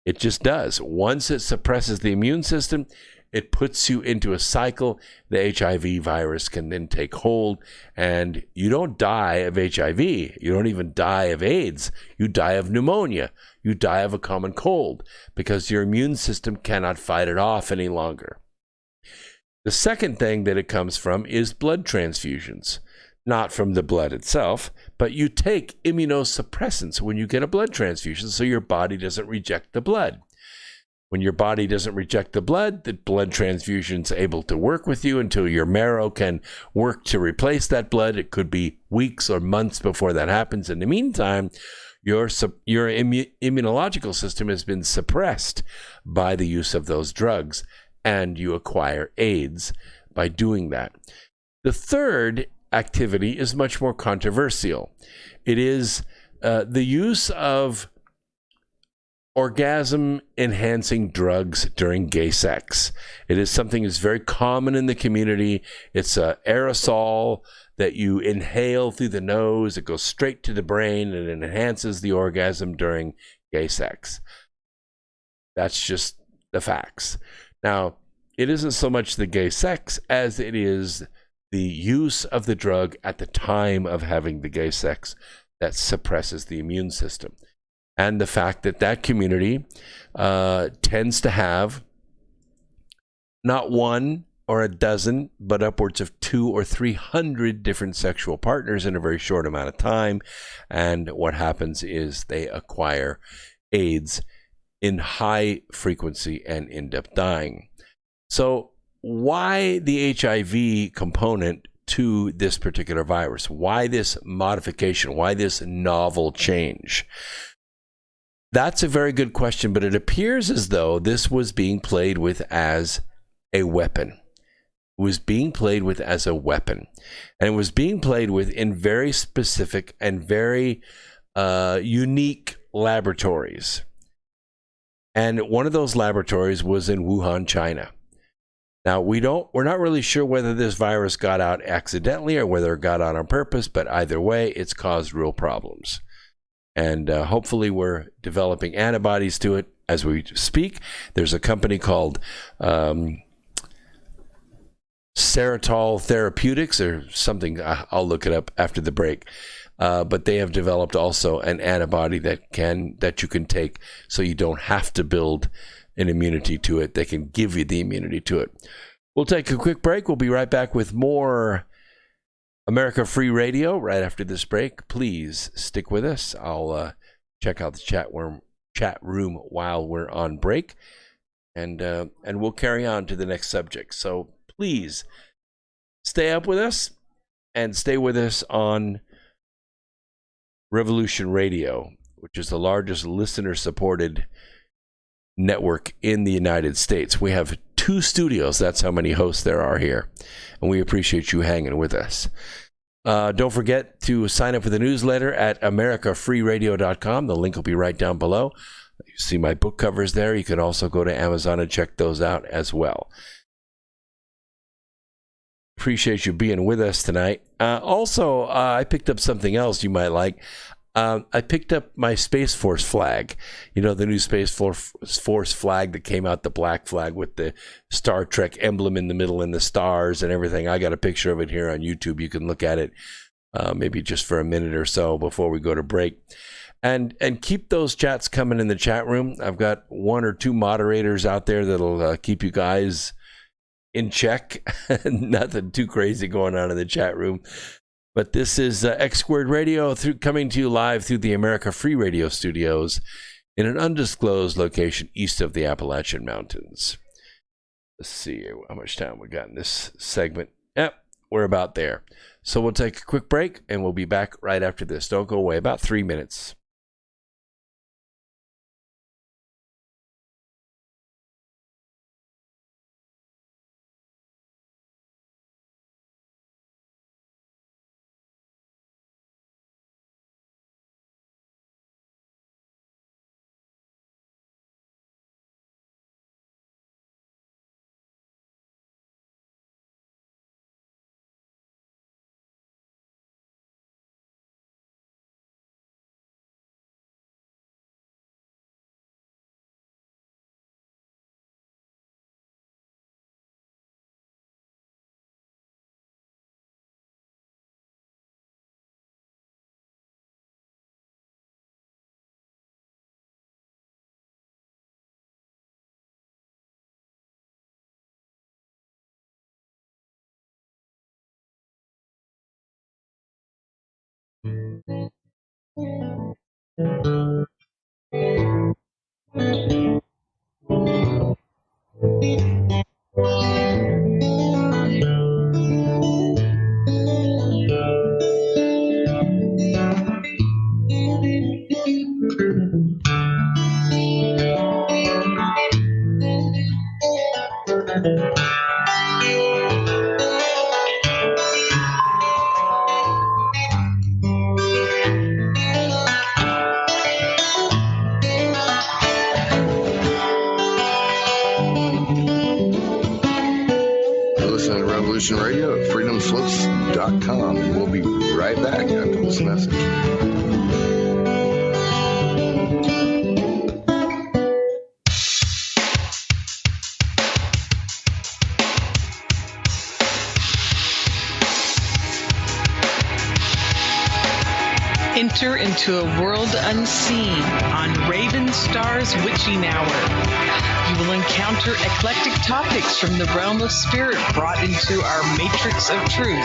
Speaker 1: It just does. Once it suppresses the immune system, it puts you into a cycle. The HIV virus can then take hold, and you don't die of HIV. You don't even die of AIDS. You die of pneumonia. You die of a common cold because your immune system cannot fight it off any longer. The second thing that it comes from is blood transfusions. Not from the blood itself, but you take immunosuppressants when you get a blood transfusion so your body doesn't reject the blood. When your body doesn't reject the blood transfusion's able to work with you until your marrow can work to replace that blood. It could be weeks or months before that happens. In the meantime, your immunological system has been suppressed by the use of those drugs, and you acquire AIDS by doing that. The third activity is much more controversial. It is the use of orgasm-enhancing drugs during gay sex. It is something that's very common in the community. It's an aerosol that you inhale through the nose. It goes straight to the brain and it enhances the orgasm during gay sex. That's just the facts. Now, it isn't so much the gay sex as it is the use of the drug at the time of having the gay sex that suppresses the immune system. And the fact that that community tends to have not one or a dozen, but upwards of 200 or 300 different sexual partners in a very short amount of time. And what happens is they acquire AIDS in high frequency and end up dying. So why the HIV component to this particular virus? Why this modification? Why this novel change? That's a very good question, but it appears as though this was being played with as a weapon. It was being played with as a weapon. And it was being played with in very specific and very unique laboratories. And one of those laboratories was in Wuhan, China. Now, we're not really sure whether this virus got out accidentally or whether it got out on purpose, but either way, it's caused real problems. And hopefully we're developing antibodies to it as we speak. There's a company called Senatorial Therapeutics or something. I'll look it up after the break. But they have developed also an antibody that you can take so you don't have to build an immunity to it. They can give you the immunity to it. We'll take a quick break. We'll be right back with more America Free Radio right after this break. Please stick with us. I'll check out the chat room while we're on break, and we'll carry on to the next subject. So please stay up with us and stay with us on Revolution Radio, which is the largest listener-supported network in the United States. We have 2 studios. That's how many hosts there are here. And we appreciate you hanging with us. Don't forget to sign up for the newsletter at americafreeradio.com. The link will be right down below. You see my book covers there. You can also go to Amazon and check those out as well. Appreciate you being with us tonight. Also, I picked up something else you might like. I picked up my Space Force flag. You know, the new Space Force flag that came out, the black flag with the Star Trek emblem in the middle and the stars and everything. I got a picture of it here on YouTube. You can look at it maybe just for a minute or so before we go to break. And keep those chats coming in the chat room. I've got 1 or 2 moderators out there that'll keep you guys in check. Nothing too crazy going on in the chat room. But this is X Squared Radio coming to you live through the America Free Radio studios in an undisclosed location east of the Appalachian Mountains. Let's see how much time we got in this segment. Yep, we're about there. So we'll take a quick break and we'll be back right after this. Don't go away, about 3 minutes.
Speaker 4: Listen to Revolution Radio at freedomslips.com, and we'll be right back after this message.
Speaker 5: Enter into a world unseen on Raven Star's Witching Hour. You will encounter eclectic topics from the realm of spirit brought into our matrix of truth.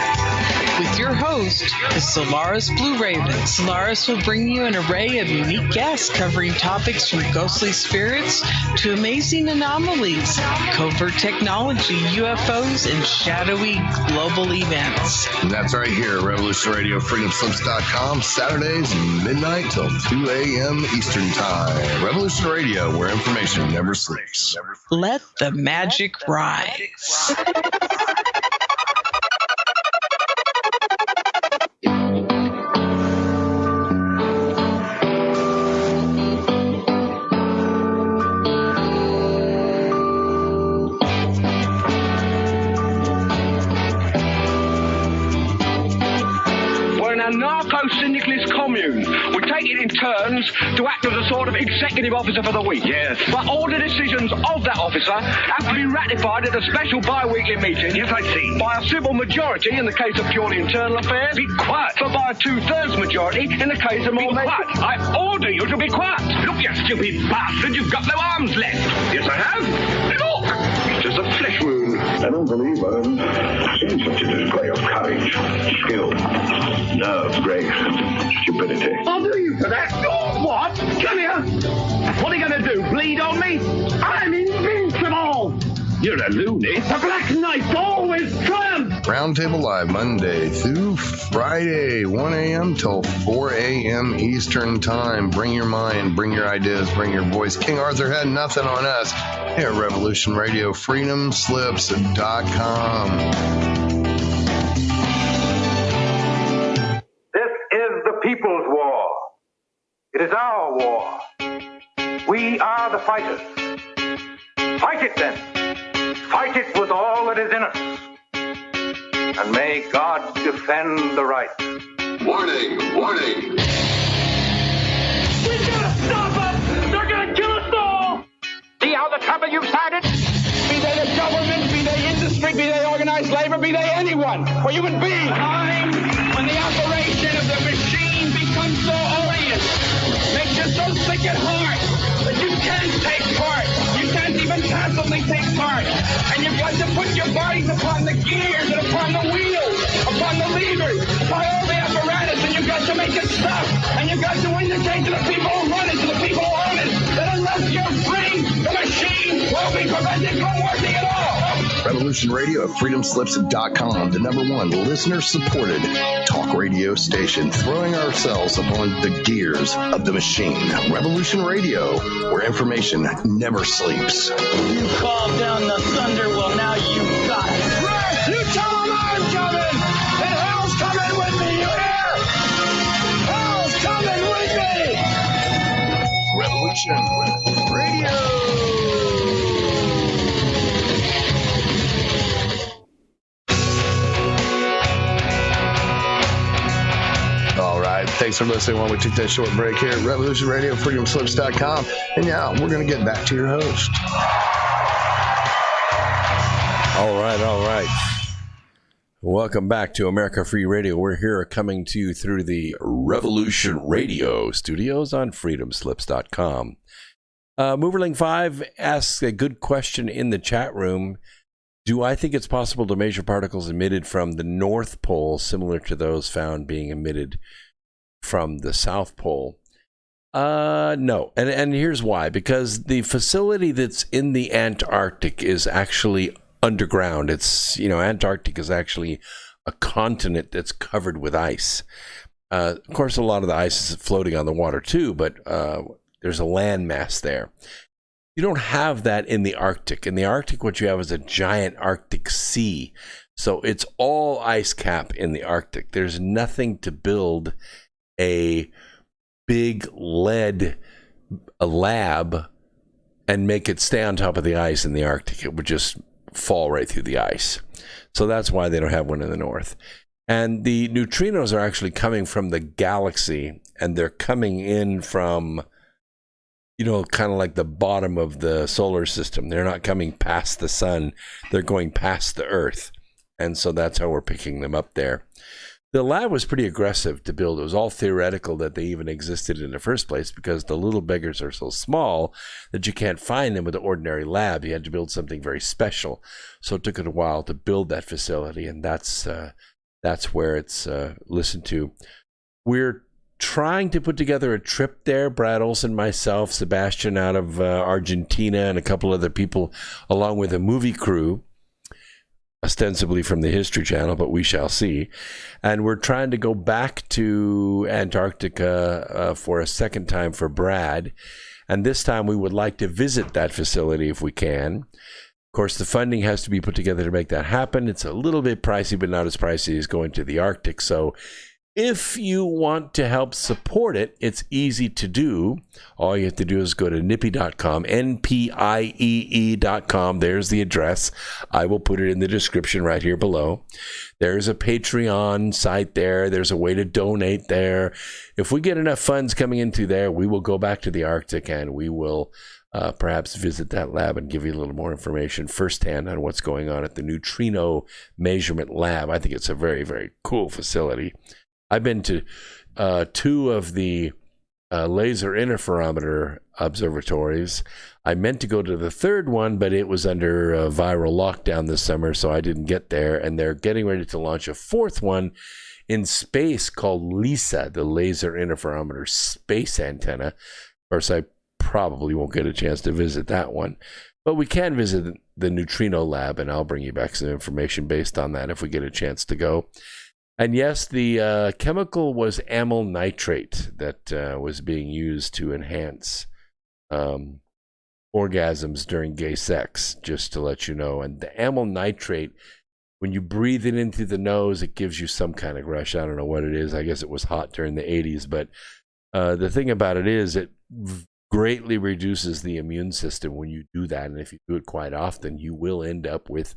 Speaker 5: With your host, the Solaris Blue Raven. Solaris will bring you an array of unique guests covering topics from ghostly spirits to amazing anomalies, covert technology, UFOs, and shadowy global events.
Speaker 4: And that's right here at Revolution Radio, freedomslips.com, Saturdays, midnight till 2 a.m. Eastern Time. Revolution Radio, where information never sleeps.
Speaker 5: Let the magic rise.
Speaker 3: Narco-syndicalist commune. We take it in turns to act as a sort of executive officer for the week. Yes. But all the decisions of that officer have to be ratified at a special bi-weekly meeting. Yes, I see. By a simple majority in the case of purely internal affairs. Be quiet. So by a 2/3 majority in the case of more... Be quiet. I order you to be quiet. Look, you stupid bastard, you've got no arms left. Yes, I have. Look! It's just a flesh wound. I don't believe I've seen such a display of courage, skill, nerve, grace, and stupidity. I'll do you for that. Oh, what? Come here. What are you going to do, bleed on me? I'm invincible. You're a loony. The Black Knight always triumphs.
Speaker 4: Roundtable Live, Monday through Friday, 1 a.m. till 4 a.m. Eastern Time. Bring your mind, bring your ideas, bring your voice. King Arthur had nothing on us here at Revolution Radio, freedomslips.com.
Speaker 6: This is the people's war. It is our war. We are the fighters. Fight it then. Fight it with all that is in us. And may God defend the right.
Speaker 7: Warning! Warning!
Speaker 3: We gotta stop them! They're gonna kill us all!
Speaker 6: See how the trouble you've started?
Speaker 3: Be they the government, be they industry, be they organized labor, be they anyone, or human beings. Time when the operation of the machine becomes so odious, makes you so sick at heart that you can't take part. You can't even passively take part. And you've got to put your bodies upon the gears and upon the wheels, upon the levers, upon all the apparatus, and you've got to make it stop. And you've got to indicate to the people who run it, to the people who own it, that unless you're free, the machine will be prevented from working at all.
Speaker 4: Revolution Radio at freedomslips.com, the #1 listener-supported talk radio station, throwing ourselves upon the gears of the machine. Revolution Radio, where information never sleeps.
Speaker 8: You called down the thunder, well now you got it.
Speaker 3: Right, you tell them I'm coming, and hell's coming with me, you hear? Hell's coming with me!
Speaker 4: Revolution Radio. All right. Thanks for listening while we took that short break here at Revolution Radio, freedomslips.com. And now we're going to get back to your host.
Speaker 1: All right. Welcome back to America Free Radio. We're here coming to you through the Revolution Radio studios on freedomslips.com. Moverling5 asks a good question in the chat room. Do I think it's possible to measure particles emitted from the North Pole similar to those found being emitted from the South Pole. No. And here's why. Because the facility that's in the Antarctic is actually underground. It's, Antarctic is actually a continent that's covered with ice. Of course, a lot of the ice is floating on the water too, but there's a landmass there. You don't have that in the Arctic. In the Arctic, what you have is a giant Arctic Sea. So it's all ice cap in the Arctic. There's nothing to build a big lead lab and make it stay on top of the ice in the Arctic. It would just fall right through the ice. So that's why they don't have one in the north. And the neutrinos are actually coming from the galaxy, and they're coming in from, kind of like the bottom of the solar system. They're not coming past the sun. They're going past the Earth. And so that's how we're picking them up there. The lab was pretty aggressive to build. It was all theoretical that they even existed in the first place because the little beggars are so small that you can't find them with an ordinary lab. You had to build something very special. So it took it a while to build that facility, and that's where it's listened to. We're trying to put together a trip there. Brad Olson, myself, Sebastian out of Argentina, and a couple other people, along with a movie crew, ostensibly from the History Channel, but we shall see. And we're trying to go back to Antarctica for a second time for Brad. And this time we would like to visit that facility if we can. Of course, the funding has to be put together to make that happen. It's a little bit pricey, but not as pricey as going to the Arctic. So if you want to help support it, it's easy to do. All you have to do is go to nippy.com, NPIEE.com. There's the address. I will put it in the description right here below. There's a Patreon site there. There's a way to donate there. If we get enough funds coming into there, we will go back to the Arctic and we will perhaps visit that lab and give you a little more information firsthand on what's going on at the Neutrino Measurement Lab. I think it's a very, very cool facility. I've been to two of the laser interferometer observatories. I meant to go to the third one, but it was under viral lockdown this summer, so I didn't get there. And they're getting ready to launch a fourth one in space called LISA, the Laser Interferometer Space Antenna. Of course, I probably won't get a chance to visit that one. But we can visit the Neutrino Lab, and I'll bring you back some information based on that if we get a chance to go. And yes, the chemical was amyl nitrate that was being used to enhance orgasms during gay sex, just to let you know. And the amyl nitrate, when you breathe it in through the nose, it gives you some kind of rush. I don't know what it is. I guess it was hot during the 80s. But the thing about it is it greatly reduces the immune system when you do that. And if you do it quite often, you will end up with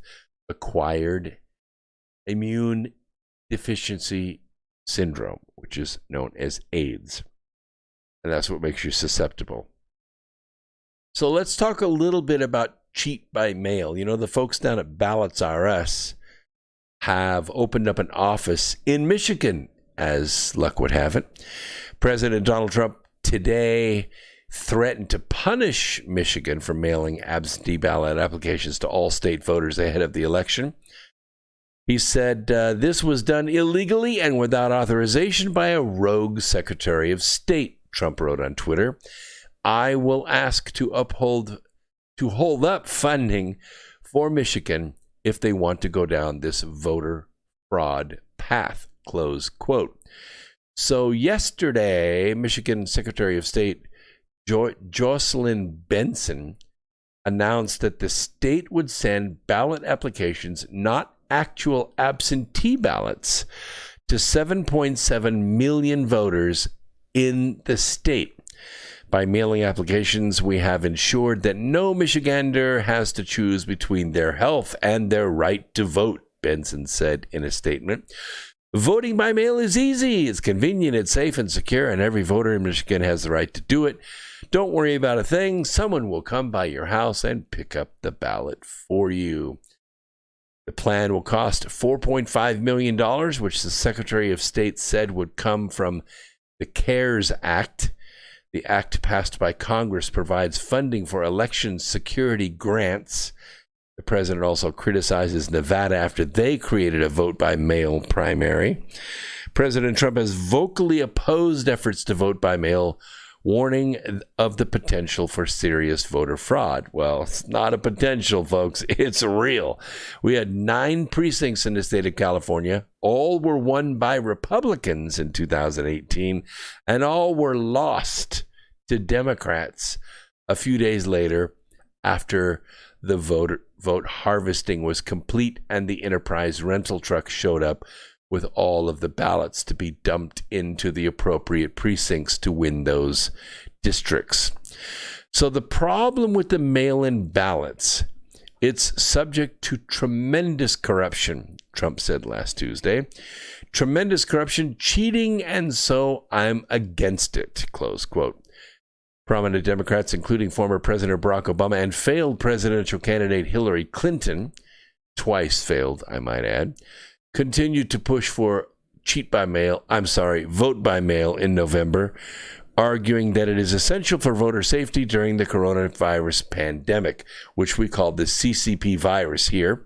Speaker 1: acquired immune deficiency syndrome, which is known as AIDS. And that's what makes you susceptible. So let's talk a little bit about cheat by mail. The folks down at Ballots R Us have opened up an office in Michigan, as luck would have it. President Donald Trump today threatened to punish Michigan for mailing absentee ballot applications to all state voters ahead of the election. He said this was done illegally and without authorization by a rogue Secretary of State, Trump wrote on Twitter. I will ask to hold up funding for Michigan if they want to go down this voter fraud path, close quote. So yesterday, Michigan Secretary of State Jocelyn Benson announced that the state would send ballot applications, not actual absentee ballots, to 7.7 million voters in the state. By mailing applications, we have ensured that no Michigander has to choose between their health and their right to vote, Benson said in a statement. Voting by mail is easy, it's convenient, it's safe and secure, and every voter in Michigan has the right to do it. Don't worry about a thing. Someone will come by your house and pick up the ballot for you. The plan will cost $4.5 million, which the Secretary of State said would come from the CARES Act. The act passed by Congress provides funding for election security grants. The president also criticizes Nevada after they created a vote-by-mail primary. President Trump has vocally opposed efforts to vote by mail, warning of the potential for serious voter fraud. Well, it's not a potential, folks. It's real. We had 9 precincts in the state of California. All were won by Republicans in 2018, and all were lost to Democrats a few days later after the vote harvesting was complete and the Enterprise rental truck showed up with all of the ballots to be dumped into the appropriate precincts to win those districts. So the problem with the mail-in ballots, it's subject to tremendous corruption, Trump said last Tuesday. Tremendous corruption, cheating, and so I'm against it, close quote. Prominent Democrats, including former President Barack Obama and failed presidential candidate Hillary Clinton, twice failed, I might add, continued to push for vote by mail in November, arguing that it is essential for voter safety during the coronavirus pandemic, which we call the CCP virus here.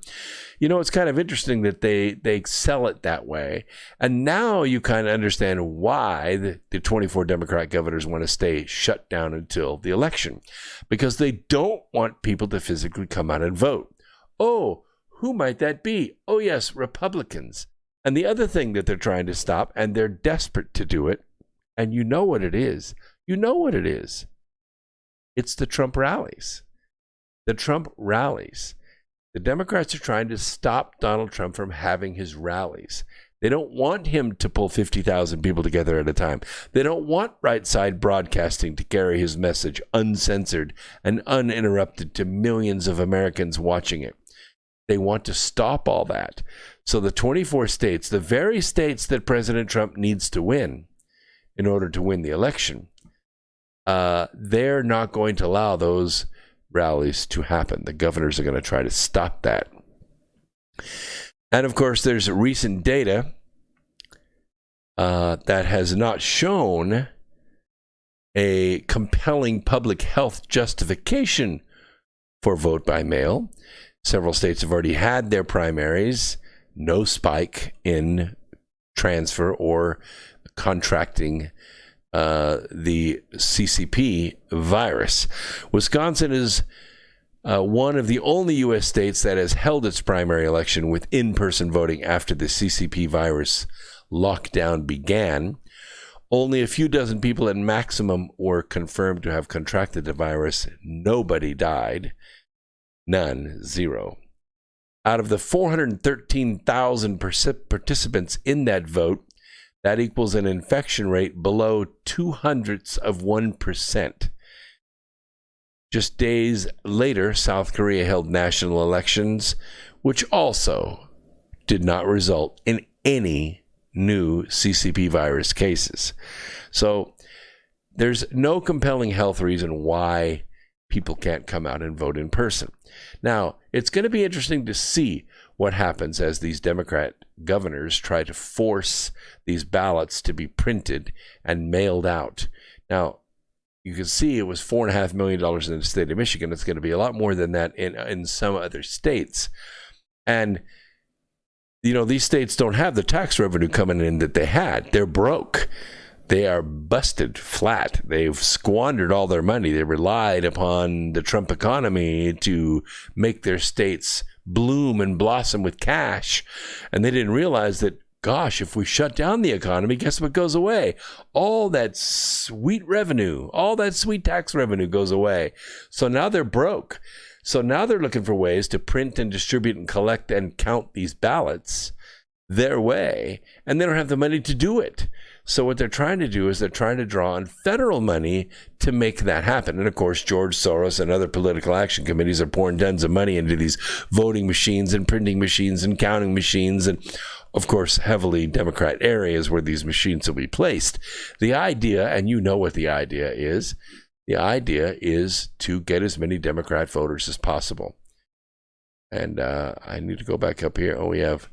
Speaker 1: You know, it's kind of interesting that they sell it that way. And now you kind of understand why the 24 Democrat governors want to stay shut down until the election, because they don't want people to physically come out and vote. Oh, who might that be? Oh, yes, Republicans. And the other thing that they're trying to stop, and they're desperate to do it, and you know what it is. You know what it is. It's the Trump rallies. The Trump rallies. The Democrats are trying to stop Donald Trump from having his rallies. They don't want him to pull 50,000 people together at a time. They don't want right side broadcasting to carry his message uncensored and uninterrupted to millions of Americans watching it. They want to stop all that. So the 24 states, the very states that President Trump needs to win in order to win the election, they're not going to allow those rallies to happen. The governors are going to try to stop that. And of course, there's recent data that has not shown a compelling public health justification for vote by mail. Several states have already had their primaries. No spike in transfer or contracting the CCP virus. Wisconsin is one of the only U.S. states that has held its primary election with in-person voting after the CCP virus lockdown began. Only a few dozen people at maximum were confirmed to have contracted the virus. Nobody died. None, 0. Out of the 413,000 participants in that vote, that equals an infection rate below 0.02%. Just days later, South Korea held national elections, which also did not result in any new CCP virus cases. So there's no compelling health reason why people can't come out and vote in person. Now, it's going to be interesting to see what happens as these Democrat governors try to force these ballots to be printed and mailed out. Now, you can see it was $4.5 million in the state of Michigan. It's going to be a lot more than that in some other states. And, you know, these states don't have the tax revenue coming in that they had. They're broke. They are busted flat. They've squandered all their money. They relied upon the Trump economy to make their states bloom and blossom with cash. And they didn't realize that, gosh, if we shut down the economy, guess what goes away? All that sweet revenue, all that sweet tax revenue goes away. So now they're broke. So now they're looking for ways to print and distribute and collect and count these ballots their way. And they don't have the money to do it. So what they're trying to do is they're trying to draw on federal money to make that happen. And of course, George Soros and other political action committees are pouring tons of money into these voting machines and printing machines and counting machines. And of course, heavily Democrat areas where these machines will be placed. The idea, and you know what the idea is to get as many Democrat voters as possible. And I need to go back up here. Oh, we have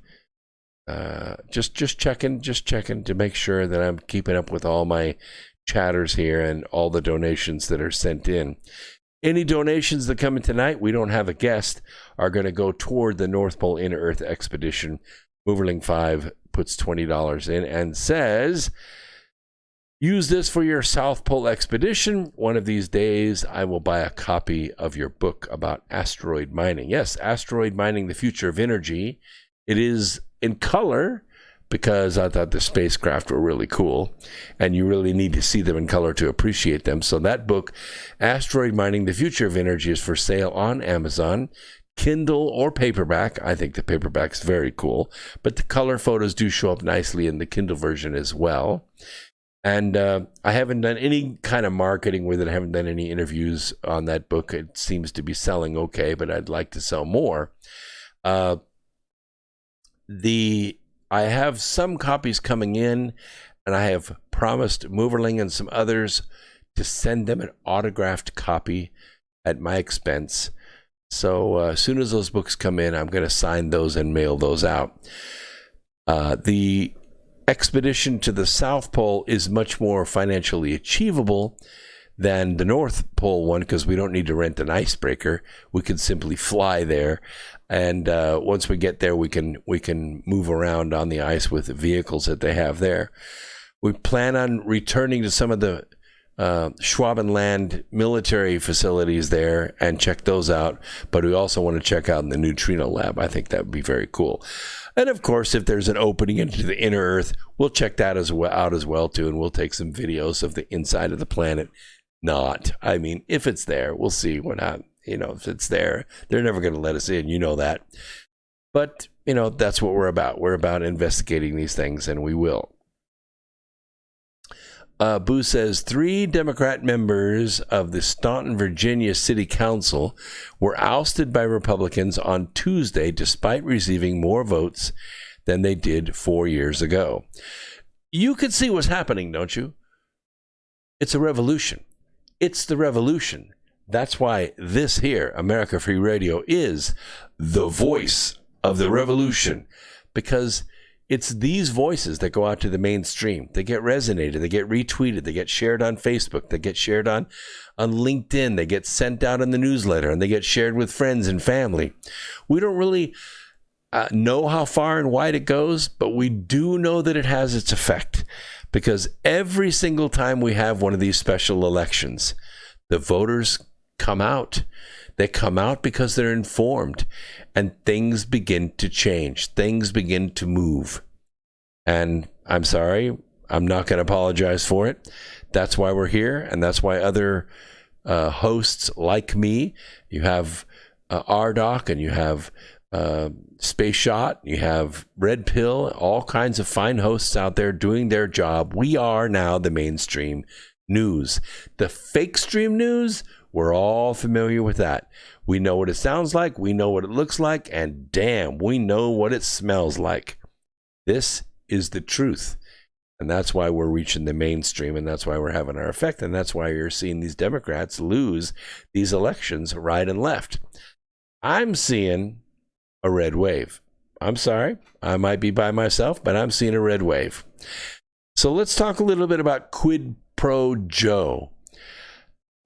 Speaker 1: just checking to make sure that I'm keeping up with all my chatters here and all the donations that are sent in. Any donations that come in tonight, we don't have a guest, are going to go toward the North Pole Inner Earth Expedition, Moverling 5 puts $20 in and says, use this for your South Pole expedition. One of these days, I will buy a copy of your book about asteroid mining. Yes, asteroid mining, the future of energy. It is in color because I thought the spacecraft were really cool, and you really need to see them in color to appreciate them. So that book, Asteroid Mining, the Future of Energy, is for sale on Amazon, Kindle or paperback. I think the paperback's very cool, but the color photos do show up nicely in the Kindle version as well. And I haven't done any kind of marketing with it. I haven't done any interviews on that book. It seems to be selling okay, but I'd like to sell more. I have some copies coming in, and I have promised Moverling and some others to send them an autographed copy at my expense. So as soon as those books come in, I'm going to sign those and mail those out. The expedition to the South Pole is much more financially achievable than the North Pole one, because we don't need to rent an icebreaker. We can simply fly there, and once we get there, we can move around on the ice with the vehicles that they have there. We plan on returning to some of the Schwabenland military facilities there and check those out, but we also want to check out the neutrino lab. I think that would be very cool. And of course, if there's an opening into the inner Earth, we'll check that out as well too, and we'll take some videos of the inside of the planet. If it's there, we'll see what happens. If it's there, they're never going to let us in. You know that. But, that's what we're about. We're about investigating these things, and we will. Boo says 3 Democrat members of the Staunton, Virginia City Council were ousted by Republicans on Tuesday, despite receiving more votes than they did 4 years ago. You can see what's happening, don't you? It's a revolution. It's the revolution. That's why this here, America Free Radio, is the voice of the revolution, because it's these voices that go out to the mainstream. They get resonated, they get retweeted, they get shared on Facebook, they get shared on LinkedIn, they get sent out in the newsletter, and they get shared with friends and family. We don't really know how far and wide it goes, but we do know that it has its effect, because every single time we have one of these special elections, the voters come out. They come out because they're informed, and things begin to change. Things begin to move. And I'm sorry, I'm not going to apologize for it. That's why we're here, and that's why other hosts like me, you have RDoc, and you have Space Shot, you have Red Pill, all kinds of fine hosts out there doing their job. We are now the mainstream news. The fake stream news, we're all familiar with that. We know what it sounds like, we know what it looks like, and damn, we know what it smells like. This is the truth. And that's why we're reaching the mainstream, and that's why we're having our effect, and that's why you're seeing these Democrats lose these elections right and left. I'm seeing a red wave. I'm sorry, I might be by myself, but I'm seeing a red wave. So let's talk a little bit about Quid Pro Joe.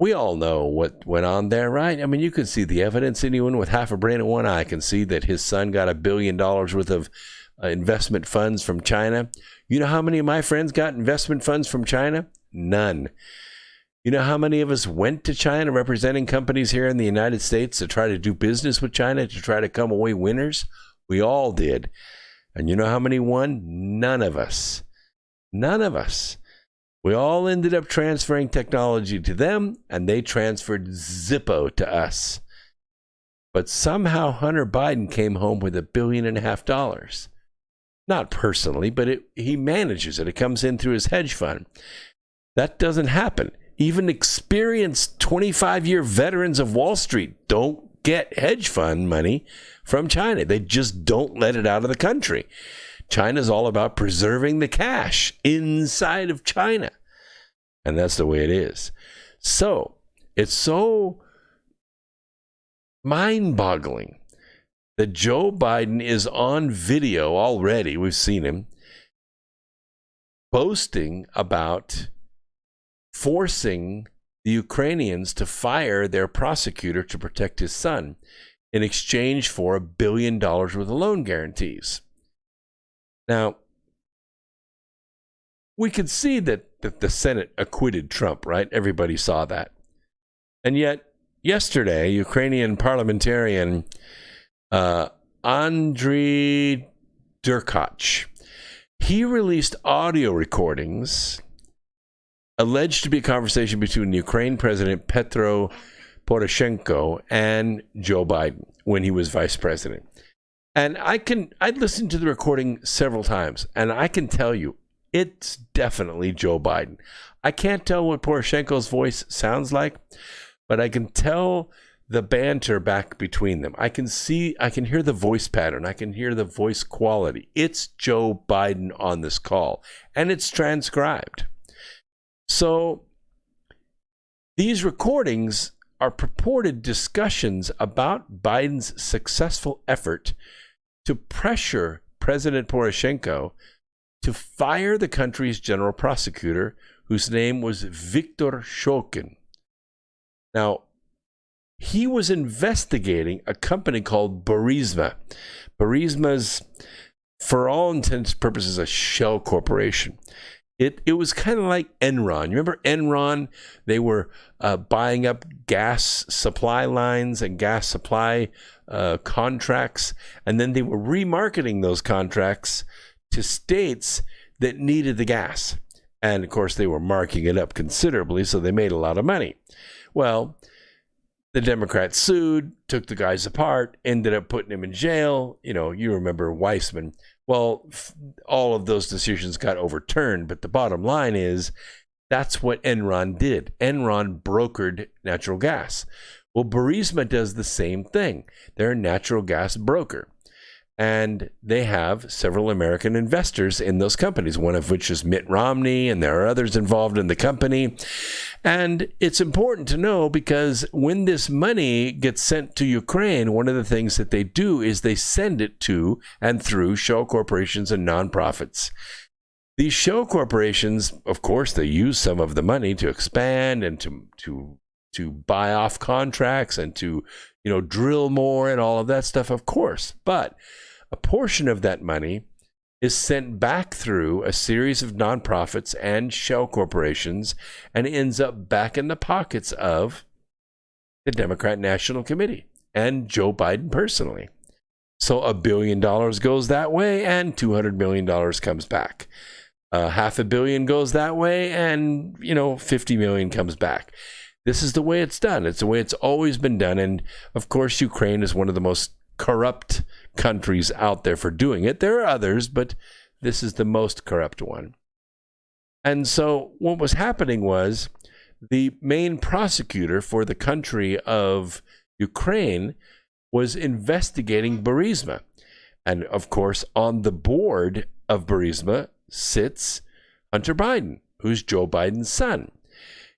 Speaker 1: We all know what went on there, right? I mean, you can see the evidence. Anyone with half a brain and one eye can see that his son got $1 billion worth of investment funds from China. You know how many of my friends got investment funds from China? None. You know how many of us went to China representing companies here in the United States to try to do business with China, to try to come away winners? We all did. And you know how many won? None of us. None of us. We all ended up transferring technology to them, and they transferred Zippo to us. But somehow Hunter Biden came home with $1.5 billion. Not personally, but he manages it. It comes in through his hedge fund. That doesn't happen. Even experienced 25-year veterans of Wall Street don't get hedge fund money from China. They just don't let it out of the country. China's all about preserving the cash inside of China. And that's the way it is. So it's so mind-boggling that Joe Biden is on video already. We've seen him boasting about forcing the Ukrainians to fire their prosecutor to protect his son in exchange for $1 billion worth of loan guarantees. Now, we could see that the Senate acquitted Trump, right? Everybody saw that. And yet, yesterday, Ukrainian parliamentarian Andriy Derkach, he released audio recordings alleged to be a conversation between Ukraine President Petro Poroshenko and Joe Biden when he was vice president. And I'd listened to the recording several times, and I can tell you, it's definitely Joe Biden. I can't tell what Poroshenko's voice sounds like, but I can tell the banter back between them. I can hear the voice pattern. I can hear the voice quality. It's Joe Biden on this call, and it's transcribed. So these recordings are purported discussions about Biden's successful effort to pressure President Poroshenko to fire the country's general prosecutor, whose name was Viktor Shokin. Now, he was investigating a company called Burisma. Burisma's, for all intents and purposes, a shell corporation. It was kind of like Enron. You remember Enron? They were buying up gas supply lines and gas supply contracts, and then they were remarketing those contracts to states that needed the gas. And, of course, they were marking it up considerably, so they made a lot of money. Well, the Democrats sued, took the guys apart, ended up putting him in jail. You remember Weissman. Well, all of those decisions got overturned, but the bottom line is that's what Enron did. Enron brokered natural gas. Well, Burisma does the same thing. They're a natural gas broker, and they have several American investors in those companies, one of which is Mitt Romney, and there are others involved in the company. And it's important to know because when this money gets sent to Ukraine, one of the things that they do is they send it to and through shell corporations and nonprofits. These shell corporations, of course, they use some of the money to expand and to buy off contracts and to, drill more and all of that stuff, of course. But a portion of that money is sent back through a series of nonprofits and shell corporations and ends up back in the pockets of the Democrat National Committee and Joe Biden personally. So $1 billion goes that way and $200 million comes back. $500 million goes that way and, $50 million comes back. This is the way it's done. It's the way it's always been done. And of course, Ukraine is one of the most corrupt countries out there for doing it. There are others, but this is the most corrupt one. And so what was happening was the main prosecutor for the country of Ukraine was investigating Burisma. And of course, on the board of Burisma sits Hunter Biden, who's Joe Biden's son.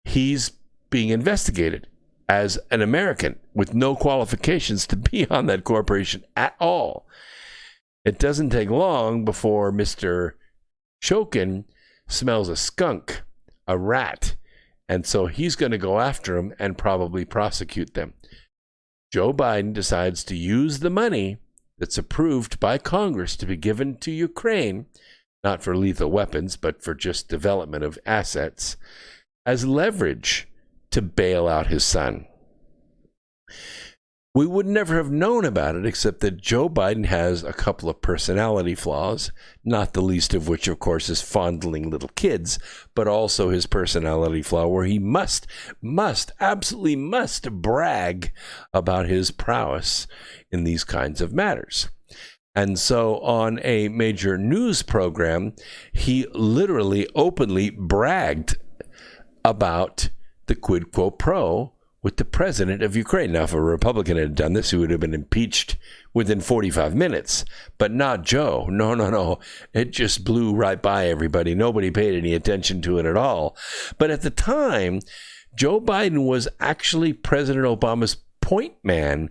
Speaker 1: He's being investigated as an American with no qualifications to be on that corporation at all. It doesn't take long before Mr. Shokin smells a skunk, a rat, and so he's going to go after him and probably prosecute them. Joe Biden decides to use the money that's approved by Congress to be given to Ukraine, not for lethal weapons, but for just development of assets, as leverage to bail out his son. We would never have known about it except that Joe Biden has a couple of personality flaws, not the least of which, of course, is fondling little kids, but also his personality flaw where he absolutely must brag about his prowess in these kinds of matters. And so on a major news program, he literally openly bragged about the quid pro quo with the president of Ukraine. Now, if a Republican had done this, he would have been impeached within 45 minutes, but not Joe. No. It just blew right by everybody. Nobody paid any attention to it at all. But at the time, Joe Biden was actually President Obama's point man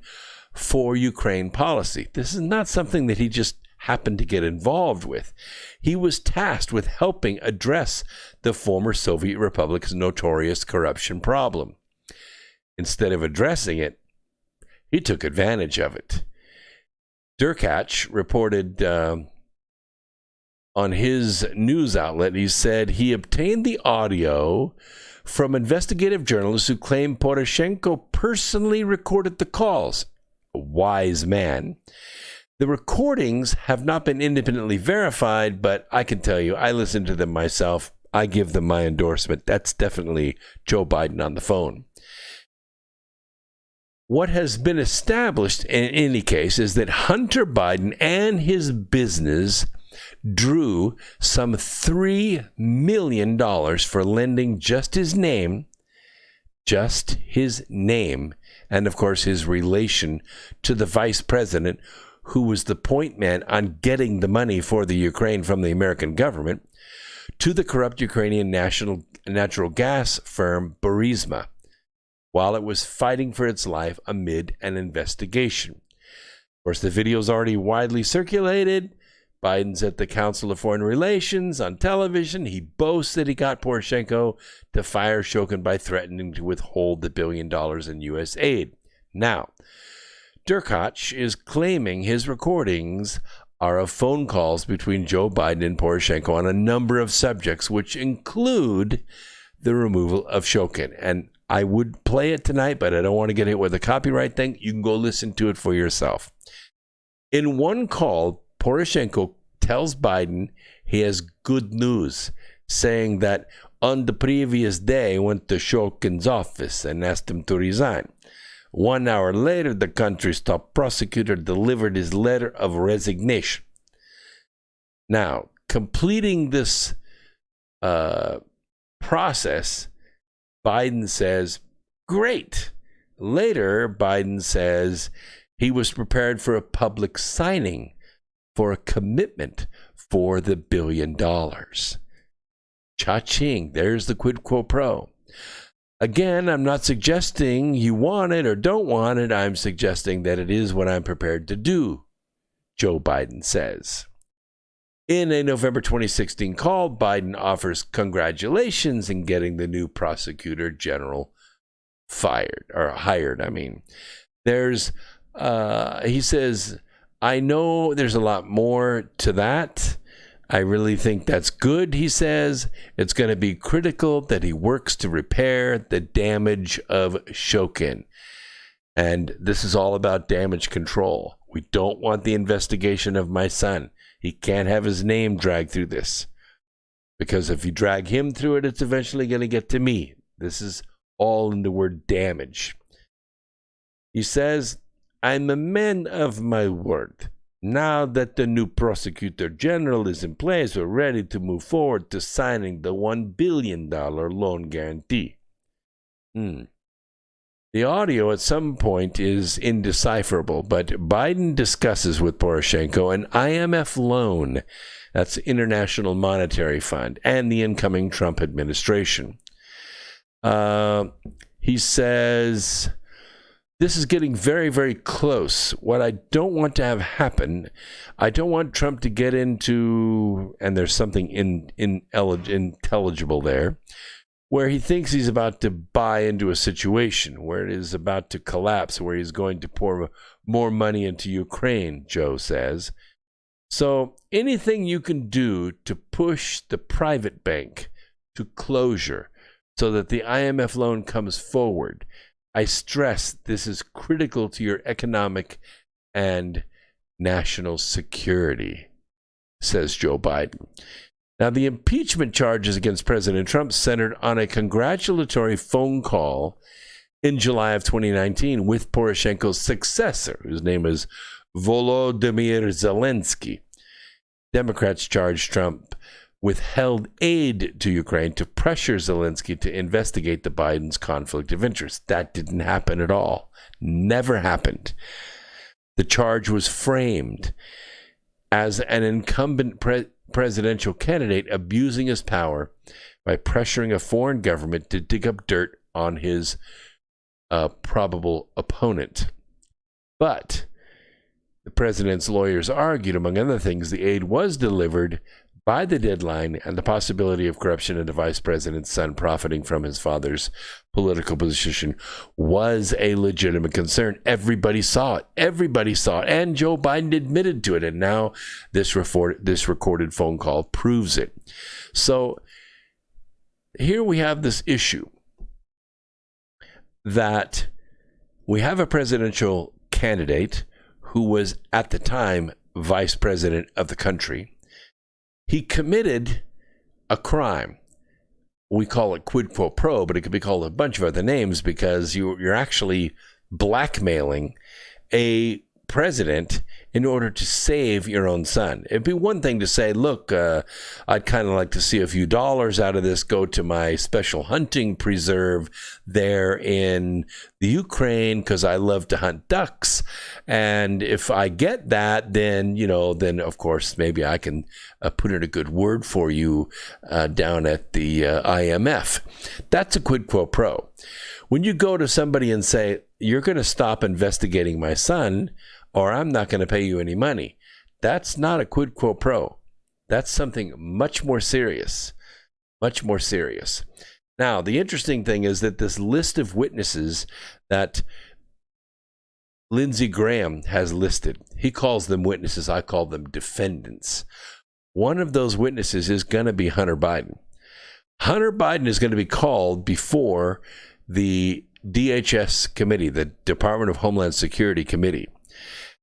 Speaker 1: for Ukraine policy. This is not something that he just happened to get involved with. He was tasked with helping address the former Soviet Republic's notorious corruption problem. Instead of addressing it, he took advantage of it. Derkach reported on his news outlet. He said he obtained the audio from investigative journalists who claim Poroshenko personally recorded the calls. A wise man. The recordings have not been independently verified, but I can tell you, I listened to them myself. I give them my endorsement. That's definitely Joe Biden on the phone. What has been established in any case is that Hunter Biden and his business drew some $3 million for lending just his name, and of course his relation to the vice president, who was the point man on getting the money for the Ukraine from the American government, to the corrupt Ukrainian natural gas firm Burisma, while it was fighting for its life amid an investigation. Of course, the video is already widely circulated. Biden's at the Council of Foreign Relations on television. He boasts that he got Poroshenko to fire Shokin by threatening to withhold the $1 billion in U.S. aid. Now, Derkach is claiming his recordings are of phone calls between Joe Biden and Poroshenko on a number of subjects, which include the removal of Shokin. And I would play it tonight, but I don't want to get hit with a copyright thing. You can go listen to it for yourself. In one call, Poroshenko tells Biden he has good news, saying that on the previous day went to Shokin's office and asked him to resign. 1 hour later, the country's top prosecutor delivered his letter of resignation. Now, completing this process, Biden says, great. Later, Biden says he was prepared for a public signing for a commitment for the $1 billion. Cha-ching, there's the quid quo pro. Again, I'm not suggesting you want it or don't want it. I'm suggesting that it is what I'm prepared to do, Joe Biden says. In a November 2016 call, Biden offers congratulations in getting the new prosecutor general hired. He says, I know there's a lot more to that. I really think that's good, he says. It's going to be critical that he works to repair the damage of Shokin. And this is all about damage control. We don't want the investigation of my son. He can't have his name dragged through this. Because if you drag him through it, it's eventually going to get to me. This is all in the word damage. He says, I'm a man of my word. Now that the new prosecutor general is in place, we're ready to move forward to signing the $1 billion loan guarantee. The audio at some point is indecipherable, but Biden discusses with Poroshenko an IMF loan, that's International Monetary Fund, and the incoming Trump administration. He says, this is getting very, very close. What I don't want to have happen, I don't want Trump to get into, and there's something intelligible there, where he thinks he's about to buy into a situation, where it is about to collapse, where he's going to pour more money into Ukraine, Joe says. So anything you can do to push the private bank to closure so that the IMF loan comes forward, I stress this is critical to your economic and national security, says Joe Biden. Now, the impeachment charges against President Trump centered on a congratulatory phone call in July of 2019 with Poroshenko's successor, whose name is Volodymyr Zelensky. Democrats charged Trump withheld aid to Ukraine to pressure Zelensky to investigate the Biden's conflict of interest. That didn't happen at all. Never happened. The charge was framed as an incumbent presidential candidate abusing his power by pressuring a foreign government to dig up dirt on his probable opponent. But the president's lawyers argued, among other things, the aid was delivered by the deadline and the possibility of corruption and the vice president's son profiting from his father's political position was a legitimate concern. Everybody saw it. Everybody saw it. And Joe Biden admitted to it. And now this recorded phone call proves it. So here we have this issue that we have a presidential candidate who was at the time vice president of the country. He committed a crime. We call it quid pro quo, but it could be called a bunch of other names because you're actually blackmailing a president in order to save your own son. It'd be one thing to say, look, I'd kind of like to see a few dollars out of this go to my special hunting preserve there in the Ukraine because I love to hunt ducks. And if I get that, then, then of course, maybe I can put in a good word for you down at the IMF. That's a quid pro quo. When you go to somebody and say, you're going to stop investigating my son, or I'm not going to pay you any money, that's not a quid pro quo. That's something much more serious, much more serious. Now, the interesting thing is that this list of witnesses that Lindsey Graham has listed, he calls them witnesses, I call them defendants. One of those witnesses is going to be Hunter Biden. Hunter Biden is going to be called before the DHS committee, the Department of Homeland Security committee.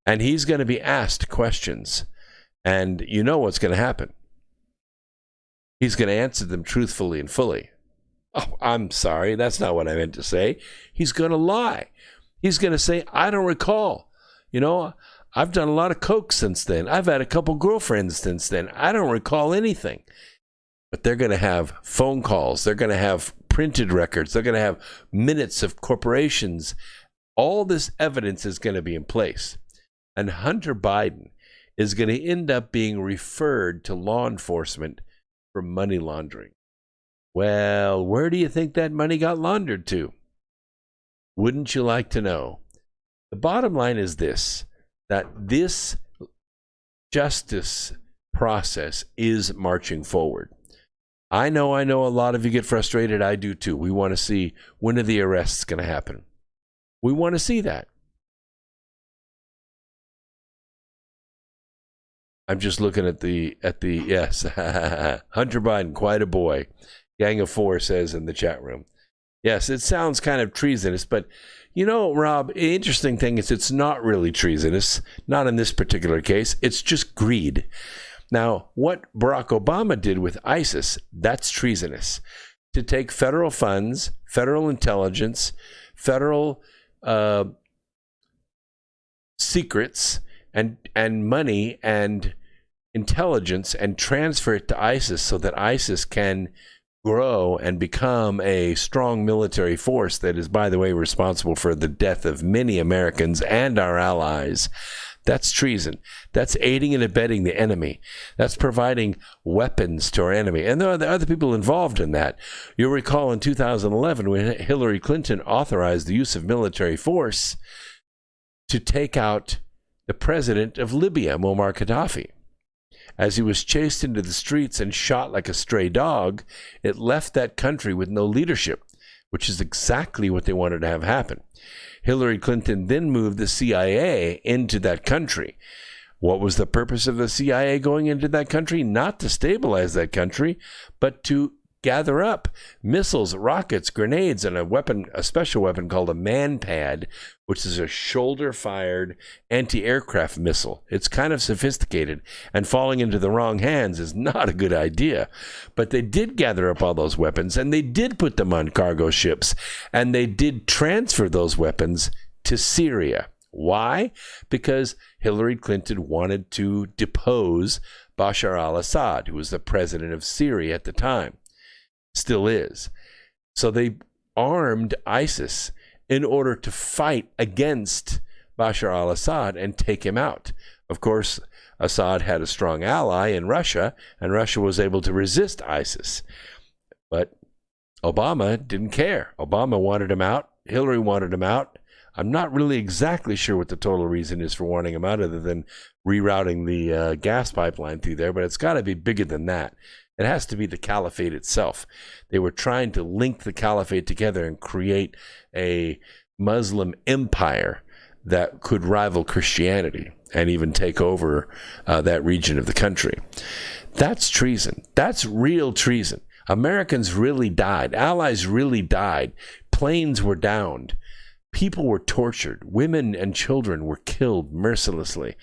Speaker 1: And he's going to be asked questions. And you know what's going to happen. He's going to answer them truthfully and fully. Oh, I'm sorry. That's not what I meant to say. He's going to lie. He's going to say, I don't recall. I've done a lot of coke since then. I've had a couple girlfriends since then. I don't recall anything. But they're going to have phone calls. They're going to have printed records. They're going to have minutes of corporations. All this evidence is going to be in place. And Hunter Biden is going to end up being referred to law enforcement for money laundering. Well, where do you think that money got laundered to? Wouldn't you like to know? The bottom line is this, that this justice process is marching forward. I know a lot of you get frustrated. I do too. We want to see when are the arrests going to happen. We want to see that. I'm just looking at the yes. Hunter Biden, quite a boy. Gang of Four says in the chat room. Yes, it sounds kind of treasonous, but Rob, the interesting thing is it's not really treasonous. Not in this particular case. It's just greed. Now, what Barack Obama did with ISIS, that's treasonous. To take federal funds, federal intelligence, federal secrets, and money and intelligence and transfer it to ISIS so that ISIS can grow and become a strong military force that is, by the way, responsible for the death of many Americans and our allies. That's treason. That's aiding and abetting the enemy. That's providing weapons to our enemy. And there are other people involved in that. You'll recall in 2011 when Hillary Clinton authorized the use of military force to take out the president of Libya, Muammar Gaddafi. As he was chased into the streets and shot like a stray dog, it left that country with no leadership, which is exactly what they wanted to have happen. Hillary Clinton then moved the CIA into that country. What was the purpose of the CIA going into that country? Not to stabilize that country, but to gather up missiles, rockets, grenades, and a special weapon called a man-pad, which is a shoulder-fired anti-aircraft missile. It's kind of sophisticated, and falling into the wrong hands is not a good idea. But they did gather up all those weapons, and they did put them on cargo ships, and they did transfer those weapons to Syria. Why? Because Hillary Clinton wanted to depose Bashar al-Assad, who was the president of Syria at the time. Still is. So they armed ISIS in order to fight against Bashar al-Assad and take him out. Of course, Assad had a strong ally in Russia, and Russia was able to resist ISIS. But Obama didn't care. Obama wanted him out. Hillary wanted him out. I'm not really exactly sure what the total reason is for wanting them out, other than rerouting the gas pipeline through there, but it's got to be bigger than that. It has to be the caliphate itself. They were trying to link the caliphate together and create a Muslim empire that could rival Christianity and even take over that region of the country. That's treason. That's real treason. Americans really died. Allies really died. Planes were downed. People were tortured. Women and children were killed mercilessly.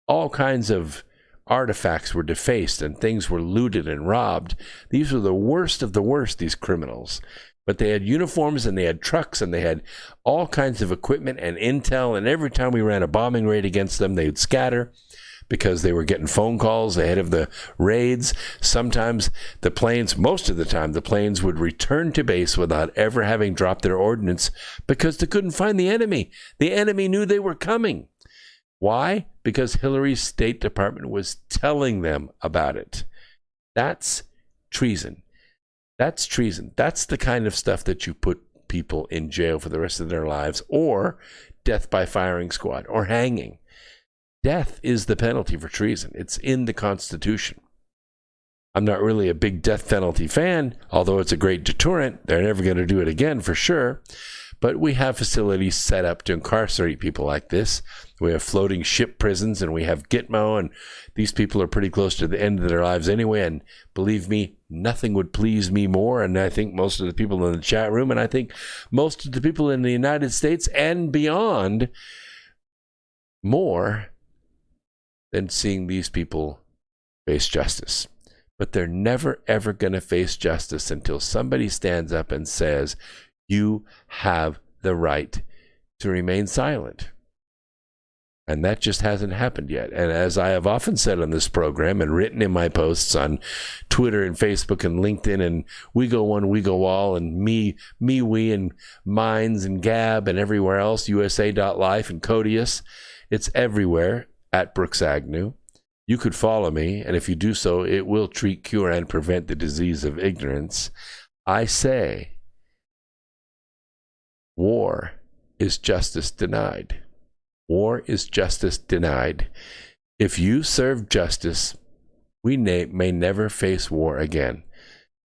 Speaker 1: All kinds of artifacts were defaced and things were looted and robbed. These were the worst of the worst, these criminals. But they had uniforms and they had trucks and they had all kinds of equipment and intel. And every time we ran a bombing raid against them, they would scatter because they were getting phone calls ahead of the raids. Sometimes the planes, most of the time, the planes would return to base without ever having dropped their ordnance because they couldn't find the enemy. The enemy knew they were coming. Why? Because Hillary's State Department was telling them about it. That's treason. That's treason. That's the kind of stuff that you put people in jail for the rest of their lives, or death by firing squad, or hanging. Death is the penalty for treason. It's in the Constitution. I'm not really a big death penalty fan, although it's a great deterrent. They're never going to do it again for sure. But we have facilities set up to incarcerate people like this. We have floating ship prisons, and we have Gitmo, and these people are pretty close to the end of their lives anyway. And believe me, nothing would please me more. And I think most of the people in the chat room, and I think most of the people in the United States and beyond, more than seeing these people face justice. But they're never, ever going to face justice until somebody stands up and says, you have the right to remain silent. And that just hasn't happened yet. And as I have often said on this program and written in my posts on Twitter and Facebook and LinkedIn and We Go One, We Go All and Me, We and Minds and Gab and everywhere else, USA.life and Codius, it's everywhere at Brooks Agnew. You could follow me, and if you do so, it will treat, cure, and prevent the disease of ignorance. I say, war is justice denied. War is justice denied. If you serve justice, we may never face war again.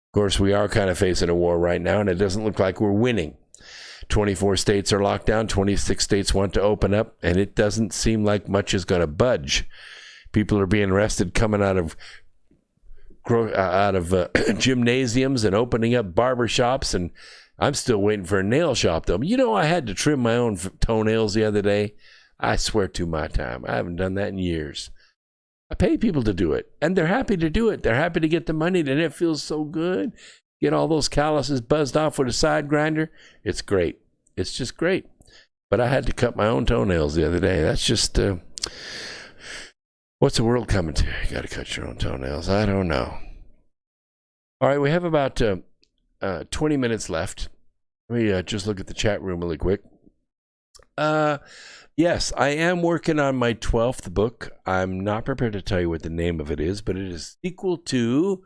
Speaker 1: Of course, we are kind of facing a war right now, and it doesn't look like we're winning. 24 states are locked down, 26 states want to open up, and it doesn't seem like much is going to budge. People are being arrested coming out of gymnasiums and opening up barbershops, and I'm still waiting for a nail shop, though. You know, I had to trim my own toenails the other day. I swear to my time, I haven't done that in years. I pay people to do it, and they're happy to do it. They're happy to get the money, and it feels so good. Get all those calluses buzzed off with a side grinder. It's great. It's just great. But I had to cut my own toenails the other day. That's just, what's the world coming to? You got to cut your own toenails. I don't know. All right, we have about 20 minutes left. Let me just look at the chat room really quick. Yes, I am working on my 12th book. I'm not prepared to tell you what the name of it is, but it is equal to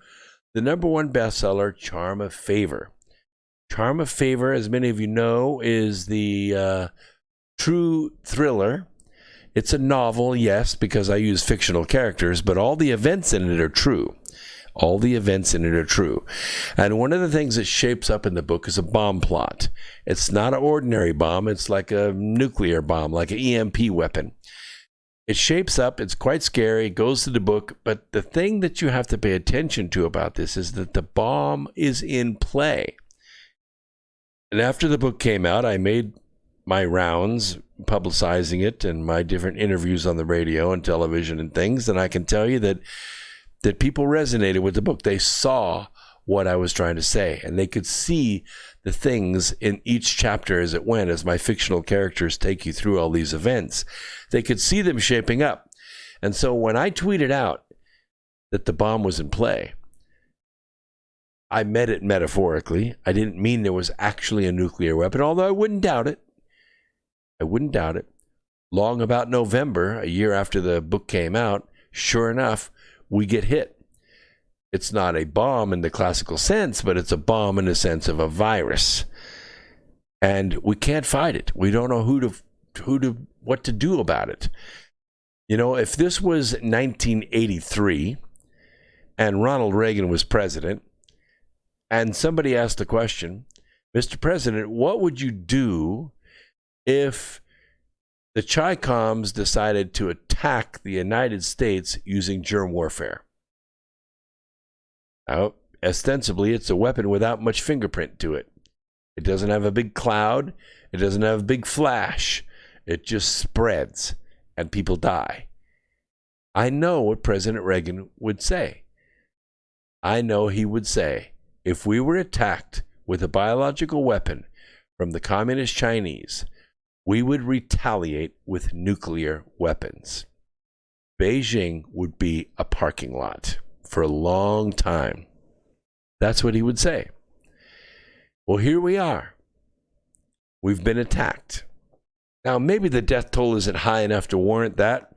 Speaker 1: the #1 bestseller, Charm of Favor. Charm of Favor, as many of you know, is the true thriller. It's a novel, yes, because I use fictional characters, but all the events in it are true. All the events in it are true. And one of the things that shapes up in the book is a bomb plot. It's not an ordinary bomb. It's like a nuclear bomb, like an EMP weapon. It shapes up. It's quite scary. It goes to the book. But the thing that you have to pay attention to about this is that the bomb is in play. And after the book came out, I made my rounds publicizing it and my different interviews on the radio and television and things. And I can tell you that people resonated with the book. They saw what I was trying to say, and they could see the things in each chapter as it went, as my fictional characters take you through all these events. They could see them shaping up. And so when I tweeted out that the bomb was in play, I meant it metaphorically. I didn't mean there was actually a nuclear weapon, although I wouldn't doubt it. I wouldn't doubt it. Long about November, a year after the book came out, sure enough, we get hit. It's not a bomb in the classical sense, but it's a bomb in the sense of a virus. And we can't fight it. We don't know what to do about it. You know, if this was 1983 and Ronald Reagan was president, and somebody asked the question, Mr. President, what would you do if the Chi-Coms decided to attack the United States using germ warfare? Now, ostensibly, it's a weapon without much fingerprint to it. It doesn't have a big cloud. It doesn't have a big flash. It just spreads and people die. I know what President Reagan would say. I know he would say, if we were attacked with a biological weapon from the communist Chinese, we would retaliate with nuclear weapons. Beijing would be a parking lot for a long time. That's what he would say. Well, here we are. We've been attacked. Now, maybe the death toll isn't high enough to warrant that.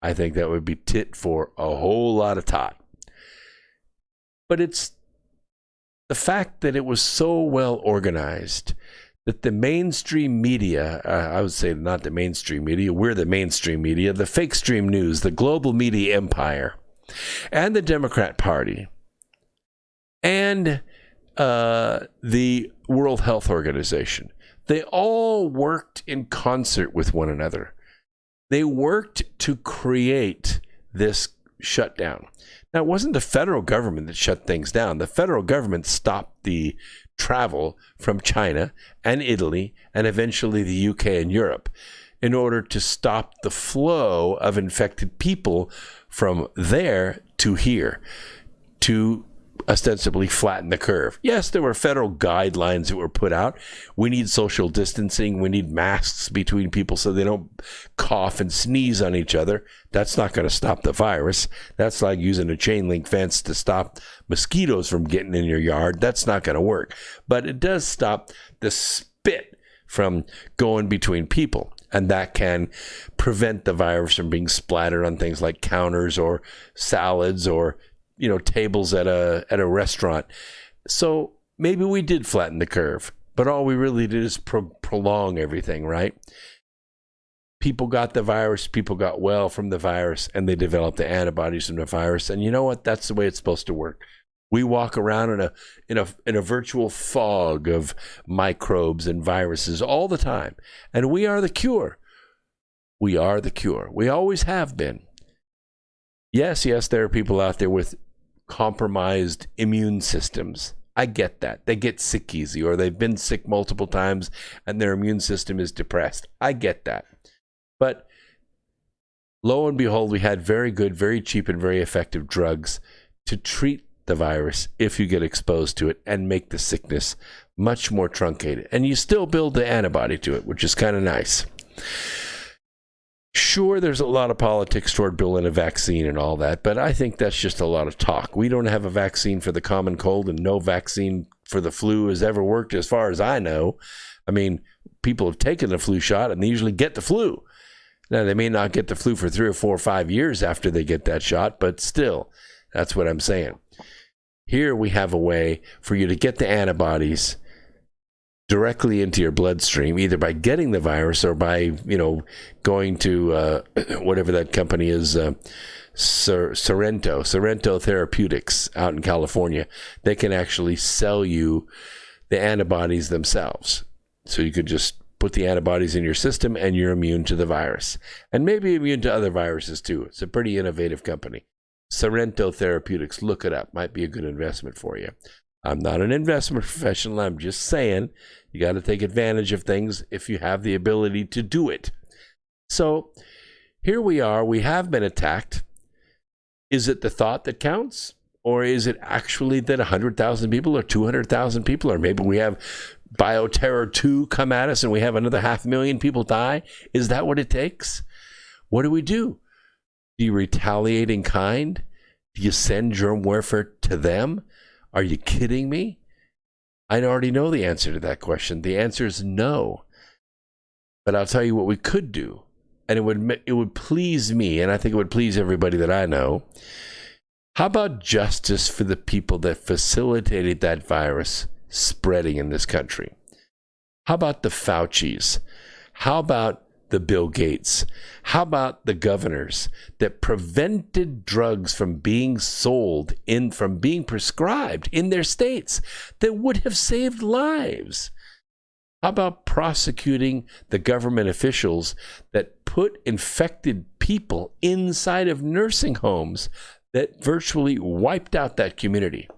Speaker 1: I think that would be tit for a whole lot of tot. But it's the fact that it was so well organized that the mainstream media, I would say not the mainstream media, we're the mainstream media, the fake stream news, the global media empire, and the Democrat Party, and the World Health Organization, they all worked in concert with one another. They worked to create this shutdown. Now, it wasn't the federal government that shut things down. The federal government stopped the travel from China and Italy and eventually the UK and Europe in order to stop the flow of infected people from there to here, to ostensibly flatten the curve. Yes, there were federal guidelines that were put out. We need social distancing. We need masks between people so they don't cough and sneeze on each other. That's not going to stop the virus. That's like using a chain link fence to stop mosquitoes from getting in your yard. That's not going to work. But it does stop the spit from going between people. And that can prevent the virus from being splattered on things like counters or salads or tables at a restaurant. So maybe we did flatten the curve, but all we really did is prolong everything, right? People got the virus, people got well from the virus, and they developed the antibodies from the virus. And you know what? That's the way it's supposed to work. We walk around in a virtual fog of microbes and viruses all the time, and we are the cure. We are the cure. We always have been. Yes, there are people out there with compromised immune systems. I get that. They get sick easy, or they've been sick multiple times and their immune system is depressed. I get that. But lo and behold, we had very good, very cheap, and very effective drugs to treat the virus if you get exposed to it and make the sickness much more truncated. And you still build the antibody to it, which is kind of nice. Sure, there's a lot of politics toward building a vaccine and all that, but I think that's just a lot of talk. We don't have a vaccine for the common cold, and no vaccine for the flu has ever worked as far as I know. I mean, people have taken the flu shot and they usually get the flu. Now, they may not get the flu for 3 or 4 or 5 years after they get that shot, but still, that's what I'm saying. Here we have a way for you to get the antibodies directly into your bloodstream, either by getting the virus or by, going to whatever that company is, Sorrento Therapeutics out in California. They can actually sell you the antibodies themselves. So you could just put the antibodies in your system and you're immune to the virus. And maybe immune to other viruses too. It's a pretty innovative company. Sorrento Therapeutics, look it up. Might be a good investment for you. I'm not an investment professional. I'm just saying you got to take advantage of things if you have the ability to do it. So here we are. We have been attacked. Is it the thought that counts? Or is it actually that 100,000 people or 200,000 people, or maybe we have Bioterror 2 come at us and we have another 500,000 people die? Is that what it takes? What do? Do you retaliate in kind? Do you send germ warfare to them? Are you kidding me? I already know the answer to that question. The answer is no. But I'll tell you what we could do, and it would please me, and I think it would please everybody that I know. How about justice for the people that facilitated that virus spreading in this country? How about the Faucis? How about the Bill Gates? How about the governors that prevented drugs from being sold from being prescribed in their states that would have saved lives? How about prosecuting the government officials that put infected people inside of nursing homes that virtually wiped out that community?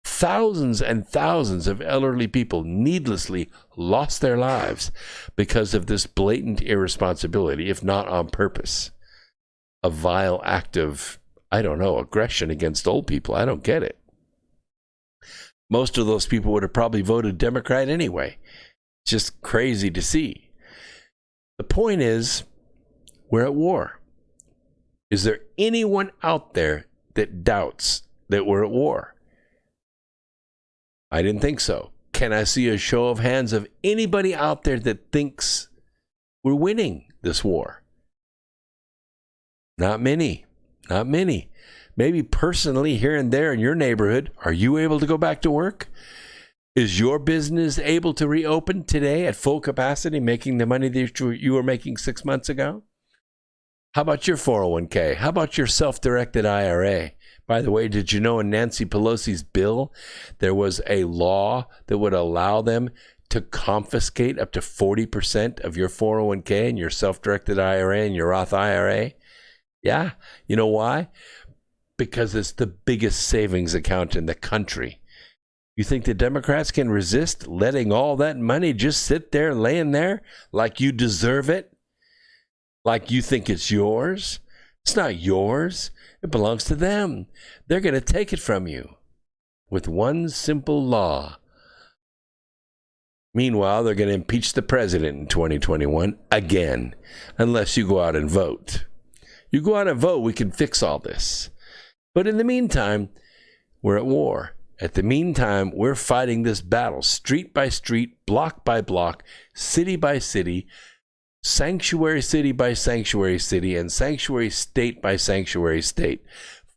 Speaker 1: Thousands and thousands of elderly people needlessly lost their lives because of this blatant irresponsibility, if not on purpose. A vile act of, aggression against old people. I don't get it. Most of those people would have probably voted Democrat anyway. It's just crazy to see. The point is, we're at war. Is there anyone out there that doubts that we're at war? I didn't think so. Can I see a show of hands of anybody out there that thinks we're winning this war? Not many. Not many. Maybe personally here and there in your neighborhood, are you able to go back to work? Is your business able to reopen today at full capacity, making the money that you were making 6 months ago? How about your 401k? How about your self-directed IRA? By the way, did you know in Nancy Pelosi's bill, there was a law that would allow them to confiscate up to 40% of your 401k and your self-directed IRA and your Roth IRA? Yeah. You know why? Because it's the biggest savings account in the country. You think the Democrats can resist letting all that money just sit there, laying there, like you deserve it? Like you think it's yours? It's not yours. It belongs to them. They're going to take it from you with one simple law. Meanwhile, they're going to impeach the president in 2021 again, unless you go out and vote. You go out and vote, we can fix all this. But in the meantime, we're at war. At the meantime, we're fighting this battle street by street, block by block, city by city, sanctuary city by sanctuary city, and sanctuary state by sanctuary state.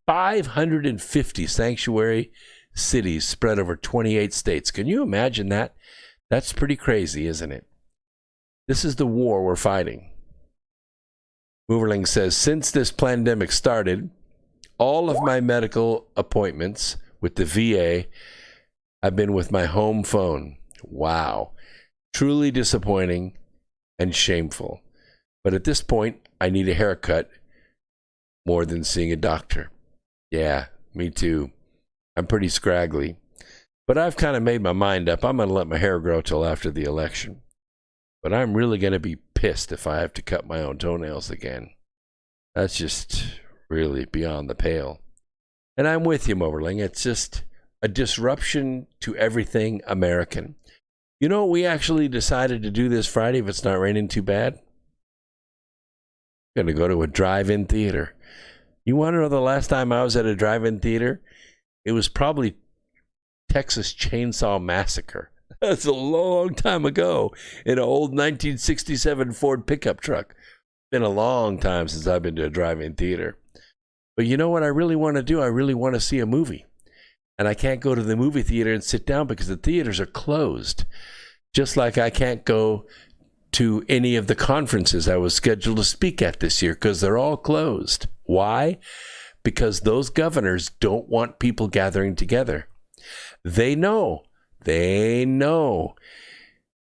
Speaker 1: 550 sanctuary cities spread over 28 states. Can you imagine that? That's pretty crazy, isn't it? This is the war we're fighting. Mooverling says, since this pandemic started, all of my medical appointments with the VA have been with my home phone. Wow. Truly disappointing and shameful. But at this point, I need a haircut more than seeing a doctor. Yeah, me too. I'm pretty scraggly. But I've kind of made my mind up. I'm going to let my hair grow till after the election. But I'm really going to be pissed if I have to cut my own toenails again. That's just really beyond the pale. And I'm with you, Moberling. It's just a disruption to everything American. You know, we actually decided to do this Friday if it's not raining too bad. I'm going to go to a drive-in theater. You want to know the last time I was at a drive-in theater? It was probably Texas Chainsaw Massacre. That's a long time ago in an old 1967 Ford pickup truck. Been a long time since I've been to a drive-in theater. But you know what I really want to do? I really want to see a movie. And I can't go to the movie theater and sit down because the theaters are closed. Just like I can't go to any of the conferences I was scheduled to speak at this year because they're all closed. Why? Because those governors don't want people gathering together. They know.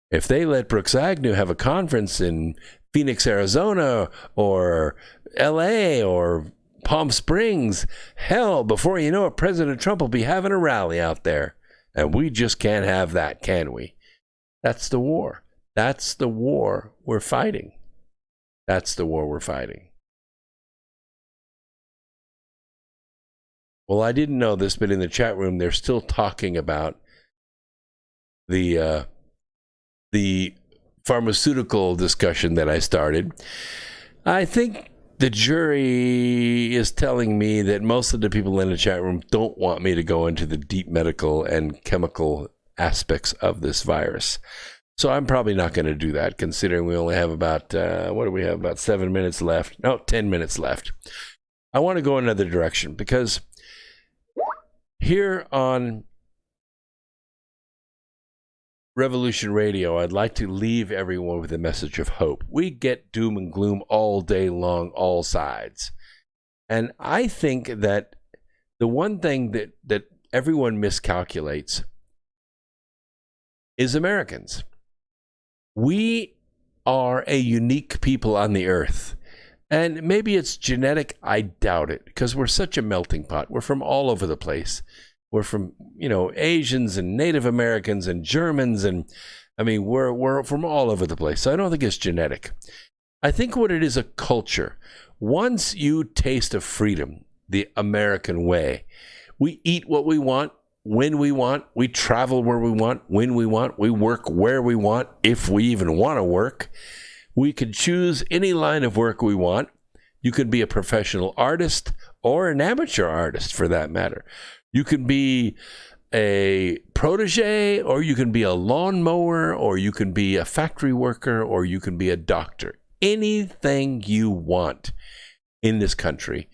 Speaker 1: If they let Brooks Agnew have a conference in Phoenix, Arizona, or LA, or Palm Springs, hell, before you know it, President Trump will be having a rally out there. And we just can't have that, can we? That's the war. That's the war we're fighting. That's the war we're fighting. Well, I didn't know this, but in the chat room, they're still talking about the pharmaceutical discussion that I started. I think the jury is telling me that most of the people in the chat room don't want me to go into the deep medical and chemical aspects of this virus. So I'm probably not going to do that, considering we only have about, about 7 minutes left? No, 10 minutes left. I want to go another direction because here on Revolution Radio, I'd like to leave everyone with a message of hope. We get doom and gloom all day long, all sides. And I think that the one thing that everyone miscalculates is Americans. We are a unique people on the earth. And maybe it's genetic. I doubt it, because we're such a melting pot. We're from all over the place. We're from, Asians and Native Americans and Germans. And I mean, we're from all over the place. So I don't think it's genetic. I think what it is, a culture. Once you taste of freedom, the American way, we eat what we want, when we want, we travel where we want, when we want, we work where we want, if we even want to work. We could choose any line of work we want. You could be a professional artist or an amateur artist, for that matter. You can be a protege, or you can be a lawnmower, or you can be a factory worker, or you can be a doctor. Anything you want in this country.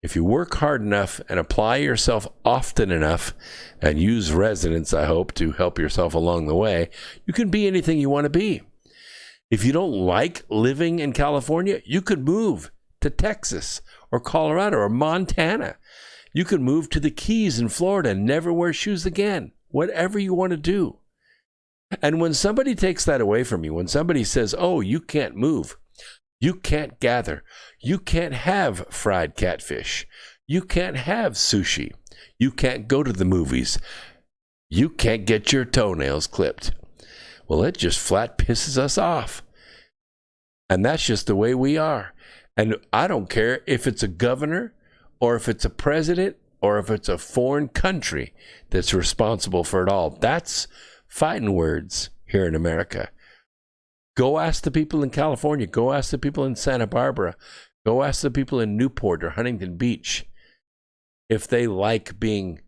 Speaker 1: If you work hard enough and apply yourself often enough and use residence, I hope, to help yourself along the way, you can be anything you want to be. If you don't like living in California, you could move to Texas or Colorado or Montana. You could move to the Keys in Florida and never wear shoes again. Whatever you want to do. And when somebody takes that away from you, when somebody says, oh, you can't move, you can't gather, you can't have fried catfish, you can't have sushi, you can't go to the movies, you can't get your toenails clipped. Well, it just flat pisses us off. And that's just the way we are. And I don't care if it's a governor or if it's a president or if it's a foreign country that's responsible for it all. That's fighting words here in America. Go ask the people in California. Go ask the people in Santa Barbara. Go ask the people in Newport or Huntington Beach if they like being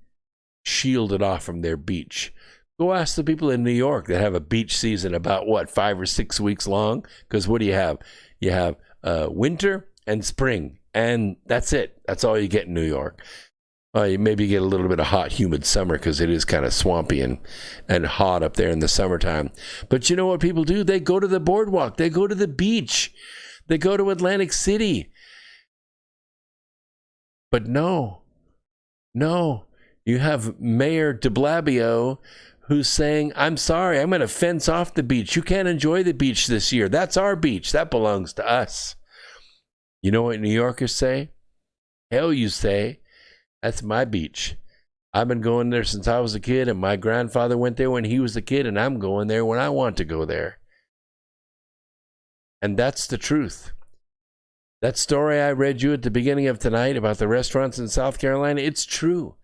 Speaker 1: shielded off from their beach. Go ask the people in New York that have a beach season about, 5 or 6 weeks long? Because what do you have? You have winter and spring, and that's it. That's all you get in New York. You maybe get a little bit of hot, humid summer because it is kind of swampy and hot up there in the summertime. But you know what people do? They go to the boardwalk. They go to the beach. They go to Atlantic City. But no. You have Mayor de Blasio who's saying, I'm sorry, I'm going to fence off the beach. You can't enjoy the beach this year. That's our beach. That belongs to us. You know what New Yorkers say? Hell, you say. That's my beach. I've been going there since I was a kid, and my grandfather went there when he was a kid, and I'm going there when I want to go there. And that's the truth. That story I read you at the beginning of tonight about the restaurants in South Carolina, it's true.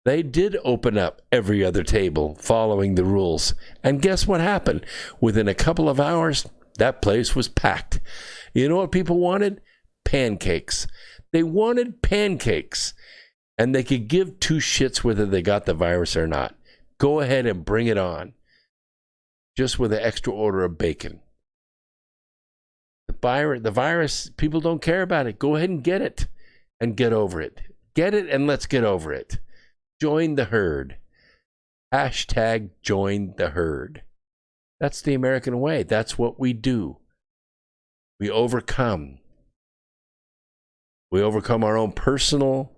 Speaker 1: They did open up every other table following the rules. And guess what happened? Within a couple of hours, that place was packed. You know what people wanted? Pancakes. They wanted pancakes. And they could give two shits whether they got the virus or not. Go ahead and bring it on. Just with an extra order of bacon. The virus, people don't care about it. Go ahead and get it. And get over it. Get it and let's get over it. Join the herd. Hashtag join the herd. That's the American way. That's what we do. We overcome. We overcome our own personal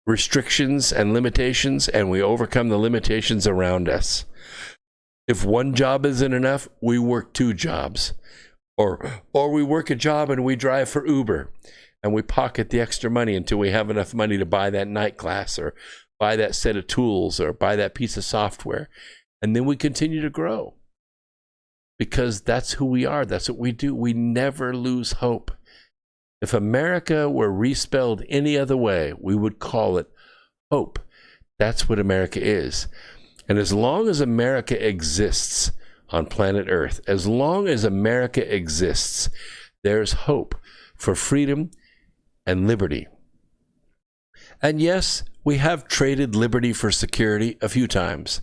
Speaker 1: restrictions and limitations, and we overcome the limitations around us. If one job isn't enough, we work 2 jobs. Or we work a job and we drive for Uber. And we pocket the extra money until we have enough money to buy that night class or buy that set of tools or buy that piece of software. And then we continue to grow. Because that's who we are. That's what we do. We never lose hope. If America were respelled any other way, we would call it hope. That's what America is. And as long as America exists on planet Earth, as long as America exists, there's hope for freedom and liberty. And yes, we have traded liberty for security a few times.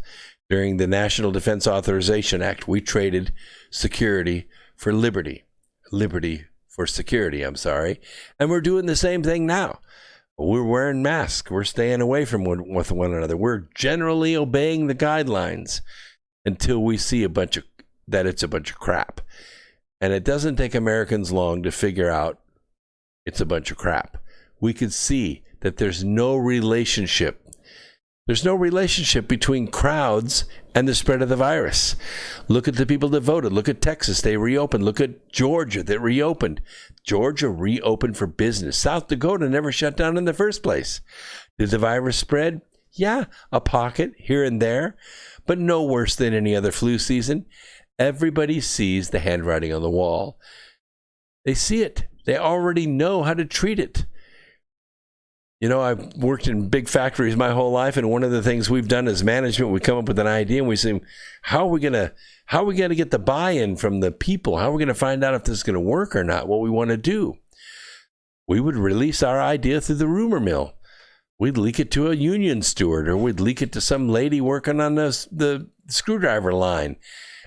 Speaker 1: During the National Defense Authorization Act, we traded security for liberty. Liberty for security, I'm sorry. And we're doing the same thing now. We're wearing masks. We're staying away from one another. We're generally obeying the guidelines. until we see that it's a bunch of crap. And it doesn't take Americans long to figure out it's a bunch of crap. We could see that there's no relationship. There's no relationship between crowds and the spread of the virus. Look at the people that voted. Look at Texas. They reopened. Look at Georgia that reopened. Georgia reopened for business. South Dakota never shut down in the first place. Did the virus spread? Yeah, a pocket here and there, but no worse than any other flu season. Everybody sees the handwriting on the wall. They see it. They already know how to treat it. You know, I've worked in big factories my whole life, and one of the things we've done as management, we come up with an idea and we say, how are we gonna get the buy-in from the people? How are we gonna find out if this is gonna work or not? What we want to do? We would release our idea through the rumor mill. We'd leak it to a union steward, or we'd leak it to some lady working on the screwdriver line.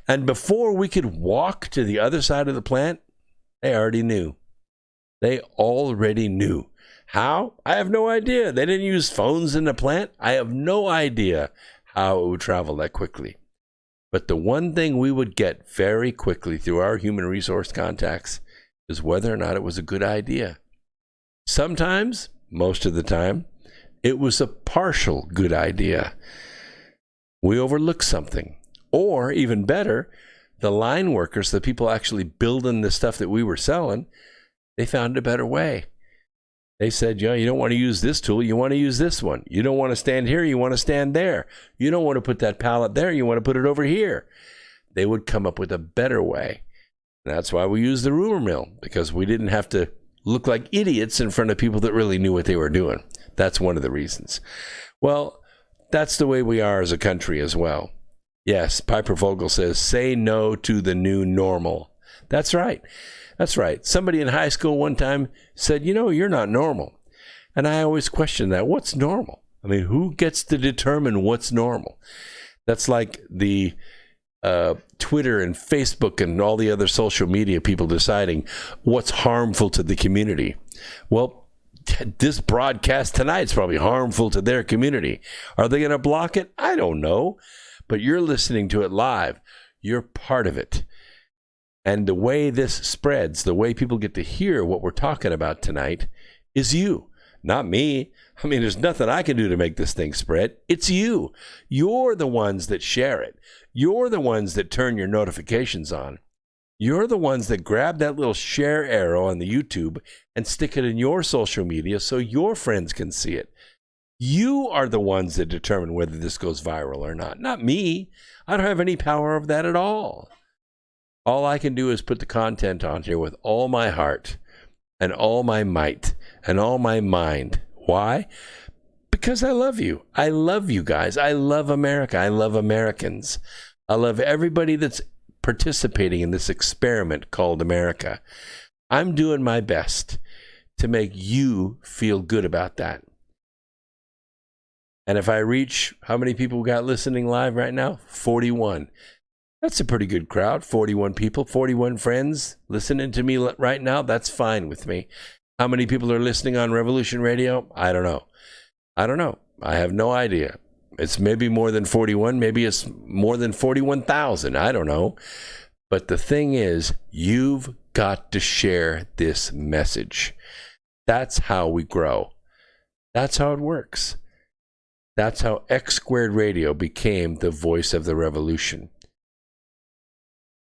Speaker 1: And before we could walk to the other side of the plant, they already knew. They already knew. How? I have no idea. They didn't use phones in the plant. I have no idea how it would travel that quickly. But the one thing we would get very quickly through our human resource contacts is whether or not it was a good idea. Sometimes, most of the time, it was a partial good idea. We overlooked something. Or, even better, the line workers, the people actually building the stuff that we were selling, they found a better way. They said, you don't want to use this tool, you want to use this one. You don't want to stand here, you want to stand there. You don't want to put that pallet there, you want to put it over here. They would come up with a better way. And that's why we use the rumor mill, because we didn't have to look like idiots in front of people that really knew what they were doing. That's one of the reasons. Well, that's the way we are as a country as well. Yes, Piper Vogel says, say no to the new normal. That's right. That's right. Somebody in high school one time said, you're not normal. And I always question that. What's normal? I mean, who gets to determine what's normal? That's like the Twitter and Facebook and all the other social media people deciding what's harmful to the community. Well, this broadcast tonight is probably harmful to their community. Are they going to block it? I don't know. But you're listening to it live. You're part of it. And the way this spreads, the way people get to hear what we're talking about tonight is you, not me. I mean, there's nothing I can do to make this thing spread. It's you. You're the ones that share it. You're the ones that turn your notifications on. You're the ones that grab that little share arrow on the YouTube and stick it in your social media so your friends can see it. You are the ones that determine whether this goes viral or not me. I don't have any power of that at all. All I can do is put the content on here with all my heart and all my might and all my mind. Why? Because I love you. I love you guys. I love America. I love Americans. I love everybody that's participating in this experiment called America. I'm doing my best to make you feel good about that. And if I reach, how many people we got listening live right now? 41. That's a pretty good crowd. 41 people, 41 friends listening to me right now. That's fine with me. How many people are listening on Revolution Radio? I don't know. I have no idea. It's maybe more than 41. Maybe it's more than 41,000. I don't know. But the thing is, you've got to share this message. That's how we grow. That's how it works. That's how X Squared Radio became the voice of the revolution.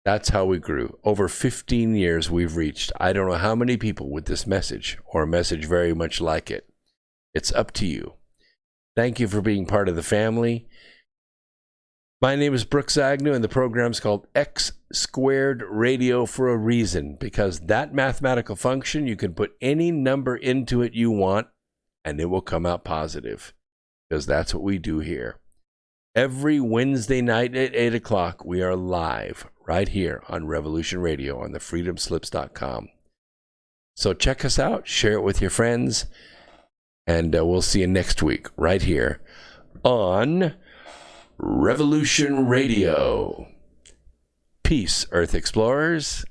Speaker 1: That's how we grew. Over 15 years, we've reached I don't know how many people with this message or a message very much like it. It's up to you. Thank you for being part of the family. My name is Brooks Agnew, and the program's called X Squared Radio for a reason, because that mathematical function, you can put any number into it you want, and it will come out positive, because that's what we do here. Every Wednesday night at 8 o'clock, we are live right here on Revolution Radio on thefreedomslips.com. So check us out, share it with your friends, and we'll see you next week right here on Revolution Radio. Peace, Earth Explorers.